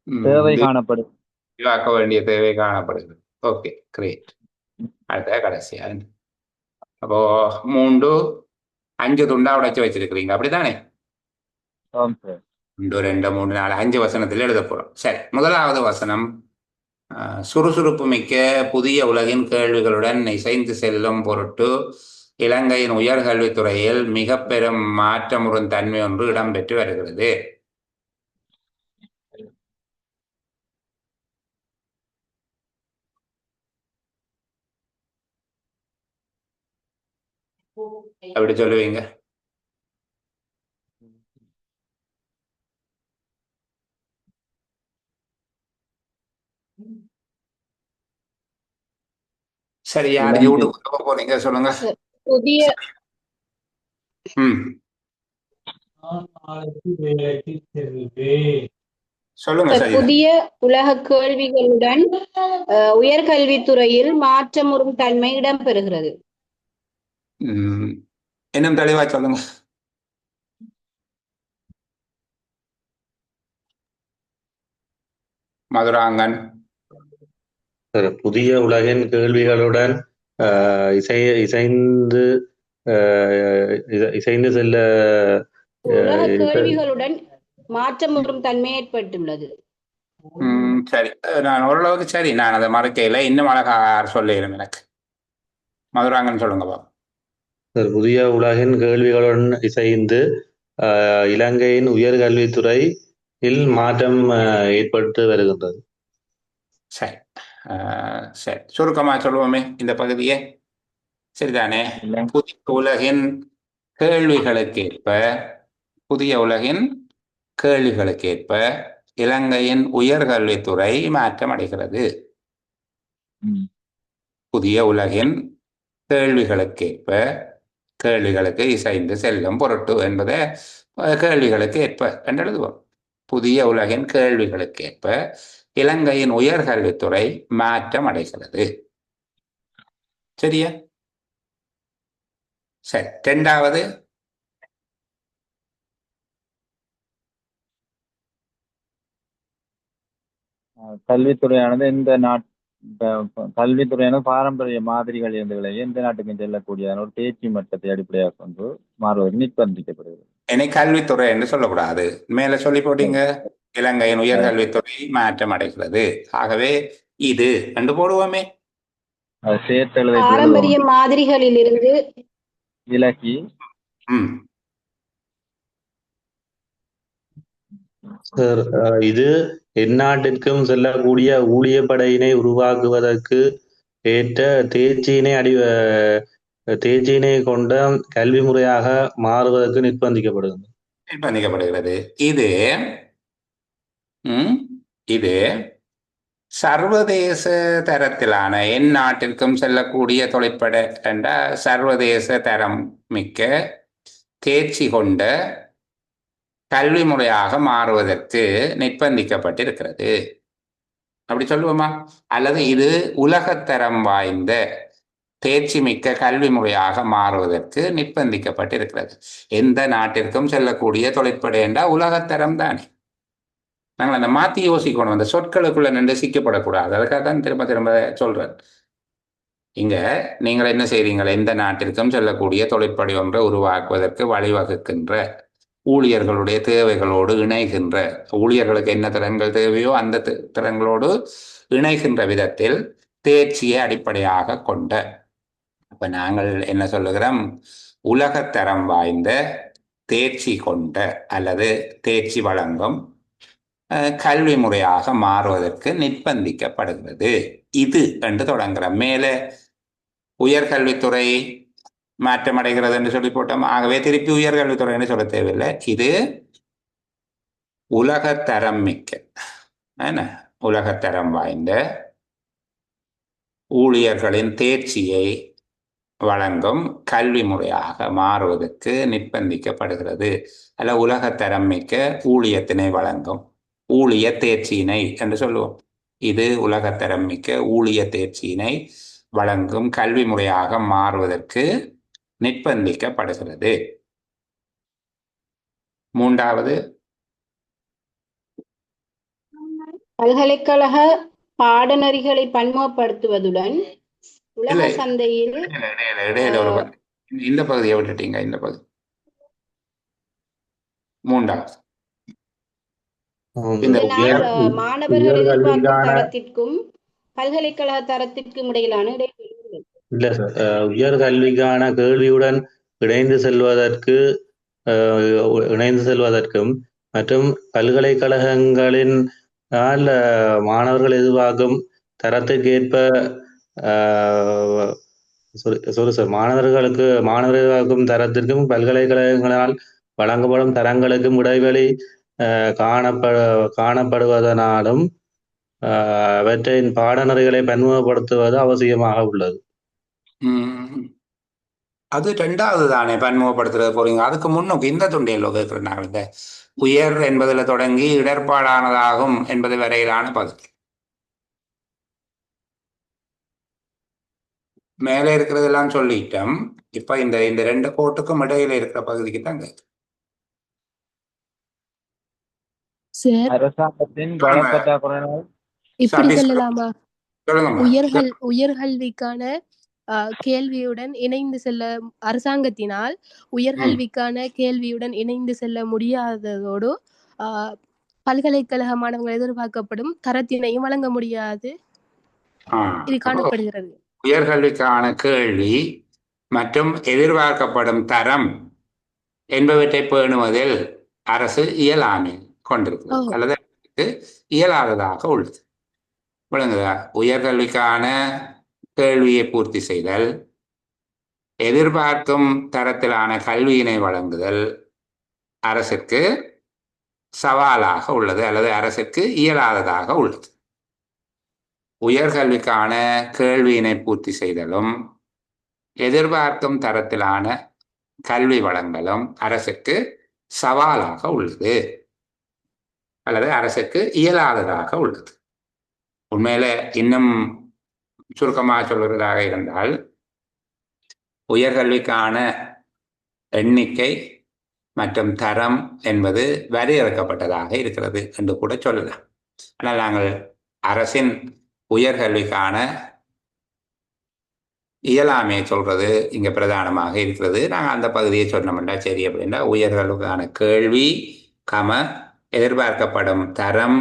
தேவை காணப்படுது. விரிவாக்க வேண்டிய தேவை காணப்படுகிறது. Okay, great. அடுத்த கடைசியா அப்போ 3 5 துண்டா உடைச்சு வச்சிருக்கிறீங்க, அப்படித்தானே? 1 2 3 4 5 வசனத்தில் எழுத போறோம். சரி, முதலாவது வசனம், சுறுசுறுப்பு மிக்க புதிய உலகின் கேள்விகளுடன் இசைந்து செல்லும் பொருட்டு இலங்கையின் உயர்கல்வித்துறையில் மிக பெரும் மாற்றமுறும் தன்மை ஒன்று இடம்பெற்று வருகிறது. அப்படி சொல்லுவீங்க? சரி, யார் இலங்கை யூடியூப் போறீங்க சொல்லுங்க. புதிய ம் சொல்லுங்க. சார், சரி, புதிய உலக கேள்விகளுடன் உயர்கல்வித்துறையில் மாற்றமுறும் தன்மை இடம்பெறுகிறது. இன்னும் தெளிவா சொல்லுங்க. மதுராங்கன். புதிய உலகின் கேள்விகளுடன் இசைந்து இசைந்து செல்ல உலக கேள்விகளுடன் மாற்றமுறும் தன்மை ஏற்பட்டுள்ளது. சரி, நான் ஓரளவுக்கு சரி, நான் அதை மறக்கல. இன்னும் அழகா சொல்லிடுறேன் எனக்கு. மதுராங்கன் சொல்லுங்கப்பா. புதிய உலகின் கேள்விகளுடன் இசைந்து இலங்கையின் உயர்கல்வித்துறையில் மாற்றம் ஏற்பட்டு வருகின்றது. சரி, சரி, சுருக்கமா சொல்லுவோமே இந்த பகுதியே. சரிதானே? புதிய உலகின் கேள்விகளுக்கேற்ப இலங்கையின் உயர்கல்வித்துறை மாற்றம் அடைகிறது. புதிய உலகின் கேள்விகளுக்கேற்ப, கேள்விகளுக்கு இசைந்து செல்லும் பொருட்டு என்பதை கேள்விகளுக்கு ஏற்ப என்று எழுதுவோம். புதிய உலகின் கேள்விகளுக்கேற்ப இலங்கையின் உயர்கல்வித்துறை மாற்றம் அடைகிறது. சரியா? சரி, இரண்டாவது கல்வித்துறையானது கல்வித்துறையானது பாரம்பரிய மாதிரிகள் இருந்தவர்களை எந்த நாட்டுக்கும் செல்லக்கூடியதான ஒரு தேர்ச்சி மட்டத்தை அடிப்படையாக கொண்டு மாறுவது நிர்பந்திக்கப்படுகிறது. என்னை கல்வித்துறை என்று சொல்லக்கூடாது. மேல சொல்லி போட்டீங்க, இலங்கையின் உயர்கல்வித்துறை மாற்றம் அடைகிறது. ஆகவே இது என்று போடுவோமே. பாரம்பரிய மாதிரிகளிலிருந்து விலகி இது எந்நாட்டிற்கும் செல்லக்கூடிய ஊழியப்படையினை உருவாக்குவதற்கு ஏற்ற தேர்ச்சியினை கொண்ட கல்வி முறையாக மாறுவதற்கு நிர்பந்திக்கப்படுகிறது. இது சர்வதேச தரத்திலான எந்நாட்டிற்கும் செல்லக்கூடிய தொழிற்படை என்ற சர்வதேச தரம் மிக்க தேர்ச்சி கொண்ட கல்வி முறையாக மாறுவதற்கு நிர்பந்திக்கப்பட்டிருக்கிறது. அப்படி சொல்லுவோமா? அல்லது இது உலகத்தரம் வாய்ந்த தேர்ச்சி மிக்க கல்வி முறையாக மாறுவதற்கு நிர்பந்திக்கப்பட்டிருக்கிறது. எந்த நாட்டிற்கும் செல்லக்கூடிய தொழிற்படை என்றால் உலகத்தரம் தானே. நாங்கள் அந்த மாற்றி யோசிக்கணும், அந்த சொற்களுக்குள்ள நின்று சிக்கப்படக்கூடாது. அதுக்காக தான் திரும்ப திரும்ப சொல்றேன். இங்க நீங்கள் என்ன செய்றீங்கள்? எந்த நாட்டிற்கும் செல்லக்கூடிய தொழிற்படை ஒன்றை உருவாக்குவதற்கு வழிவகுக்கின்ற ஊழியர்களுடைய தேவைகளோடு இணைகின்ற, ஊழியர்களுக்கு என்ன திறன்கள் தேவையோ அந்த திறன்களோடு இணைகின்ற விதத்தில் தேர்ச்சியை அடிப்படையாக கொண்ட. அப்ப நாங்கள் என்ன சொல்லுகிறோம்? உலகத்தரம் வாய்ந்த தேர்ச்சி கொண்ட அல்லது தேர்ச்சி வழங்கும் கல்வி முறையாக மாறுவதற்கு நிர்பந்திக்கப்படுகிறது. இது என்று தொடங்குகிறோம். மேலே உயர்கல்வித்துறை மாற்றம் அடைகிறது என்று சொல்லி போட்டோம். ஆகவே திருப்பி உயர்கல்வித்துறை என்று சொல்ல தேவையில்லை. இது உலகத்தரம் மிக்க உலகத்தரம் வாய்ந்த ஊழியர்களின் தேர்ச்சியை வழங்கும் கல்வி முறையாக மாறுவதற்கு நிர்பந்திக்கப்படுகிறது. அல்ல, உலகத்தரம் மிக்க ஊழியத்தினை வழங்கும் ஊழிய தேர்ச்சியினை என்று சொல்லுவோம். இது உலகத்தரம் மிக்க ஊழிய தேர்ச்சியினை வழங்கும் கல்வி முறையாக மாறுவதற்கு நிர்பந்திக்கப்படுகிறது. மூன்றாவது, பல்கலைக்கழக பாடநெறிகளை பன்முகப்படுத்துவதுடன் உலக சந்தையில் இந்த பகுதியை விட்டுட்டீங்க. இந்த பகுதி மூன்றாவது, மாணவர்கள் எதிர்பார்க்கும் தரத்திற்கும் பல்கலைக்கழக தரத்திற்கும் இடையிலான இடைவெளி இல்ல சார். உயர்கல்விக்கான கேள்வியுடன் இணைந்து செல்வதற்கும் மற்றும் பல்கலைக்கழகங்களின் மாணவர்கள் எதிர்பார்க்கும் தரத்துக்கேற்ப சார், மாணவர்களுக்கும் தரத்திற்கும் பல்கலைக்கழகங்களால் வழங்கப்படும் தரங்களுக்கும் இடைவெளி காணப்படுவதனாலும் அவற்றின் பாடநெறிகளை பன்முகப்படுத்துவது அவசியமாக உள்ளது. அது ரெண்டாவது தானே பன்முகப்படுத்துறது போறீங்க. அதுக்கு முன்னுக்கு இந்த துண்டியல் கேட்கிறேன். நாங்கள் இந்த உயர் என்பதில் தொடங்கி இடர்பாடானதாகும் என்பது வரையிலான பகுதி மேலே இருக்கிறதெல்லாம் சொல்லிட்டோம். இப்ப இந்த இந்த ரெண்டு கோட்டுக்கும் இடையில இருக்கிற பகுதிக்கு தாங்க அரசாங்கத்தின் பலப்பற்றாக்குறையினால் இப்படி சொல்லலாமா? சொல்லுங்க. உயர்கல்விக்கான கேள்வியுடன் இணைந்து செல்ல அரசாங்கத்தினால் உயர்கல்விக்கான கேள்வியுடன் இணைந்து செல்ல முடியாததோடு பல்கலைக்கழக மாணவர்கள் எதிர்பார்க்கப்படும் தரத்தினையும் வழங்க முடியாது. இது காணப்படுகிறது. உயர்கல்விக்கான கேள்வி மற்றும் எதிர்பார்க்கப்படும் தரம் என்பவற்றை பேணுவதில் அரசு இயலாமை கொண்டிருக்கிறது அல்லது இயலாததாக உள்ளது. விளங்குதா? உயர்கல்விக்கான கேள்வியை பூர்த்தி செய்தல், எதிர்பார்க்கும் தரத்திலான கல்வியினை வழங்குதல் அரசிற்கு சவாலாக உள்ளது அல்லது அரசிற்கு இயலாததாக உள்ளது. உயர்கல்விக்கான கேள்வியினை பூர்த்தி செய்தலும் எதிர்பார்க்கும் தரத்திலான கல்வி வழங்கலும் அரசுக்கு சவாலாக உள்ளது அல்லது அரசுக்கு இயலாததாக உள்ளது. உண்மையில இன்னும் சுருக்கமாக சொல்வதாக இருந்தால் உயர்கல்விக்கான எண்ணிக்கை மற்றும் தரம் என்பது வரையறுக்கப்பட்டதாக இருக்கிறது என்று கூட சொல்லலாம். ஆனால் நாங்கள் அரசின் உயர்கல்விக்கான இயலாமையை சொல்றது இங்க பிரதானமாக இருக்கிறது. நாங்கள் அந்த பகுதியை சொன்னோம்னா சரி அப்படின்னா உயர்கல்விக்கான கேள்வி எதிர்பார்க்கப்படும் தரம்,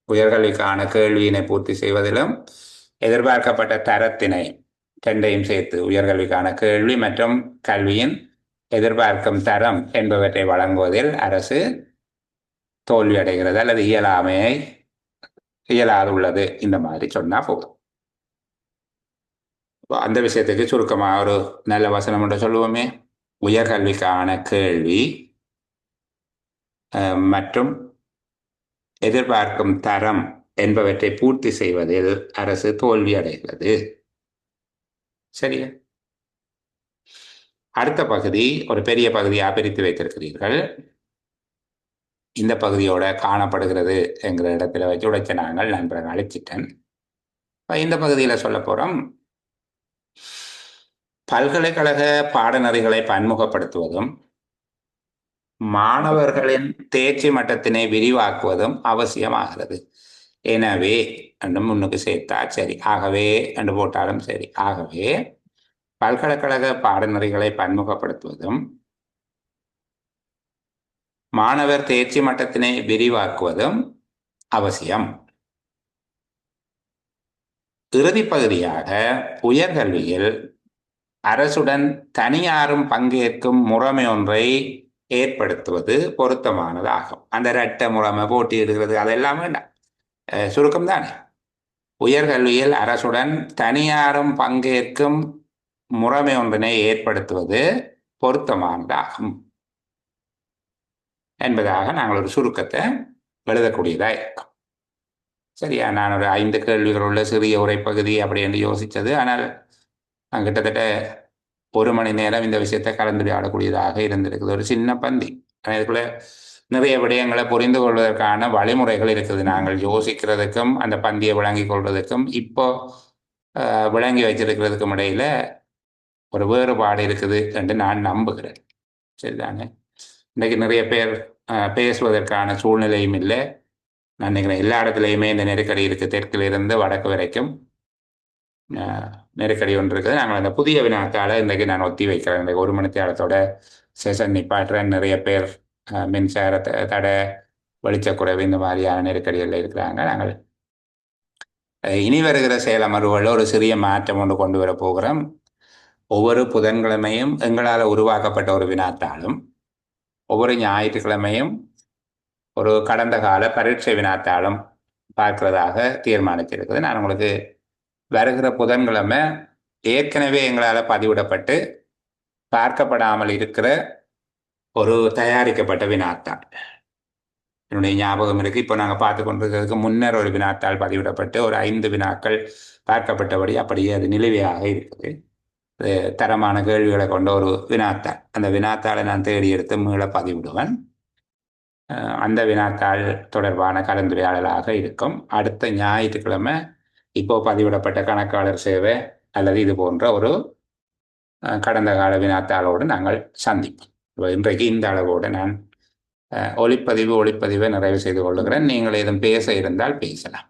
உயர்கல்விக்கான கேள்வியினை பூர்த்தி செய்வதிலும் எதிர்பார்க்கப்பட்ட தரத்தினை ரெண்டையும் சேர்த்து உயர்கல்விக்கான கேள்வி மற்றும் கல்வியின் எதிர்பார்க்கும் தரம் என்பவற்றை வழங்குவதில் அரசு தோல்வி அடைகிறது அல்லது இயலாது உள்ளது. இந்த மாதிரி சொன்னா போதும். அந்த விஷயத்துக்கு சுருக்கமாக ஒரு நல்ல வசனம் என்று சொல்லுவோமே, உயர்கல்விக்கான கேள்வி மற்றும் எதிர்பார்க்கும் தரம் என்பவற்றை பூர்த்தி செய்வதில் அரசு தோல்வி அடைகிறது. சரியா? அடுத்த பகுதி ஒரு பெரிய பகுதியாக பிரித்து வைத்திருக்கிறீர்கள். இந்த பகுதியோட காணப்படுகிறது என்கிற இடத்துல வச்சு உடைச்ச நாங்கள் நண்பர்கள் அழைச்சிட்டேன். இந்த பகுதியில் சொல்ல போறோம், பல்கலைக்கழக பாடநெறிகளை பன்முகப்படுத்துவதும் மாணவர்களின் தேர்ச்சி மட்டத்தினை விரிவாக்குவதும் அவசியமாகிறது. எனவே என்று முன்னுக்கு சேர்த்தா சரி, ஆகவே என்று போட்டாலும் சரி. ஆகவே பல்கலைக்கழக பாடநெறிகளை பன்முகப்படுத்துவதும் மாணவர் தேர்ச்சி மட்டத்தினை விரிவாக்குவதும் அவசியம். இறுதி பகுதியாக உயர்கல்வியில் அரசுடன் தனியாரும் பங்கேற்கும் முறைமை ஒன்றை ஏற்படுத்துவது பொருத்தமானதாகும். அந்த இரட்டை முறைமை, போட்டியிடுகிறது, அதெல்லாம் வேண்டாம், சுருக்கம் தானே. உயர்கல்வியில் அரசுடன் தனியாரும் பங்கேற்கும் முறைமை ஒன்றினை ஏற்படுத்துவது பொருத்தமானதாகும் என்பதாக நாங்கள் ஒரு சுருக்கத்தை எழுதக்கூடியதாக இருக்கும். சரியா? நான் ஒரு 5 கேள்விகள் உள்ள சிறிய உரைப்பகுதி அப்படி என்று யோசித்தது. ஆனால் நான் கிட்டத்தட்ட 1 மணி நேரம் இந்த விஷயத்தை கலந்துரையாடக்கூடியதாக இருந்திருக்குது. ஒரு சின்ன பந்தி. இதுக்குள்ள நிறைய விடயங்களை புரிந்து கொள்வதற்கான வழிமுறைகள் இருக்குது. நாங்கள் யோசிக்கிறதுக்கும் அந்த பந்தியை விளங்கி கொள்வதற்கும் இப்போ விளங்கி வச்சிருக்கிறதுக்கும் இடையில ஒரு வேறுபாடு இருக்குது என்று நான் நம்புகிறேன். சரிதானே? இன்றைக்கு நிறைய பேர் பேசுவதற்கான சூழ்நிலையும் இல்லை. நான் நினைக்கிறேன் எல்லா இடத்துலையுமே இந்த நெருக்கடி இருக்குது. தெற்கிலிருந்து வடக்கு வரைக்கும் நெருக்கடி ஒன்று இருக்குது. நாங்கள் அந்த புதிய வினாத்தால் இன்றைக்கு நான் ஒத்தி வைக்கிறேன். இன்றைக்கு 1 மணி நேரத்தோட செஷன் நிப்பாட்டுறேன். நிறைய பேர் மின்சார தடை, வெளிச்சக்குறைவு, இந்த மாதிரியான நெருக்கடிகளில் இருக்கிறாங்க. நாங்கள் இனி வருகிற செயலமர்வுகளில் ஒரு சிறிய மாற்றம் ஒன்று கொண்டு வர போகிறோம். ஒவ்வொரு புதன்கிழமையும் எங்களால் உருவாக்கப்பட்ட ஒரு வினாத்தாலும் ஒவ்வொரு ஞாயிற்றுக்கிழமையும் ஒரு கடந்த கால பரீட்சை வினாத்தாலும் பார்க்கிறதாக தீர்மானிச்சிருக்குது. நான் உங்களுக்கு வருகிற புதன்கிழமை ஏற்கனவே எங்களால் பதிவிடப்பட்டு பார்க்கப்படாமல் இருக்கிற ஒரு தயாரிக்கப்பட்ட வினாத்தாள். என்னுடைய ஞாபகம் இருக்கு. இப்போ நாங்கள் பார்த்து கொண்டிருக்கிறதுக்கு முன்னர் ஒரு வினாத்தாள் பதிவிடப்பட்டு ஒரு 5 வினாக்கள் பார்க்கப்பட்டபடி அப்படியே அது நிலுவையாக இருக்குது. தரமான கேள்விகளை கொண்ட ஒரு வினாத்தாள். அந்த வினாத்தாளை நான் தேடி எடுத்து மீள பதிவிடுவேன். அந்த வினாத்தாள் தொடர்பான கலந்துரையாடலாக இருக்கும். அடுத்த ஞாயிற்றுக்கிழமை இப்போ பதிவிடப்பட்ட கணக்காளர் சேவை அல்லது இது போன்ற ஒரு கடந்த கால வினாத்தாளோடு நாங்கள் சந்திப்போம். இன்றைக்கு இந்த அளவோடு நான் ஒளிப்பதிவை நிறைவு செய்து கொள்ளுகிறேன். நீங்கள் ஏதும் பேச இருந்தால் பேசலாம்.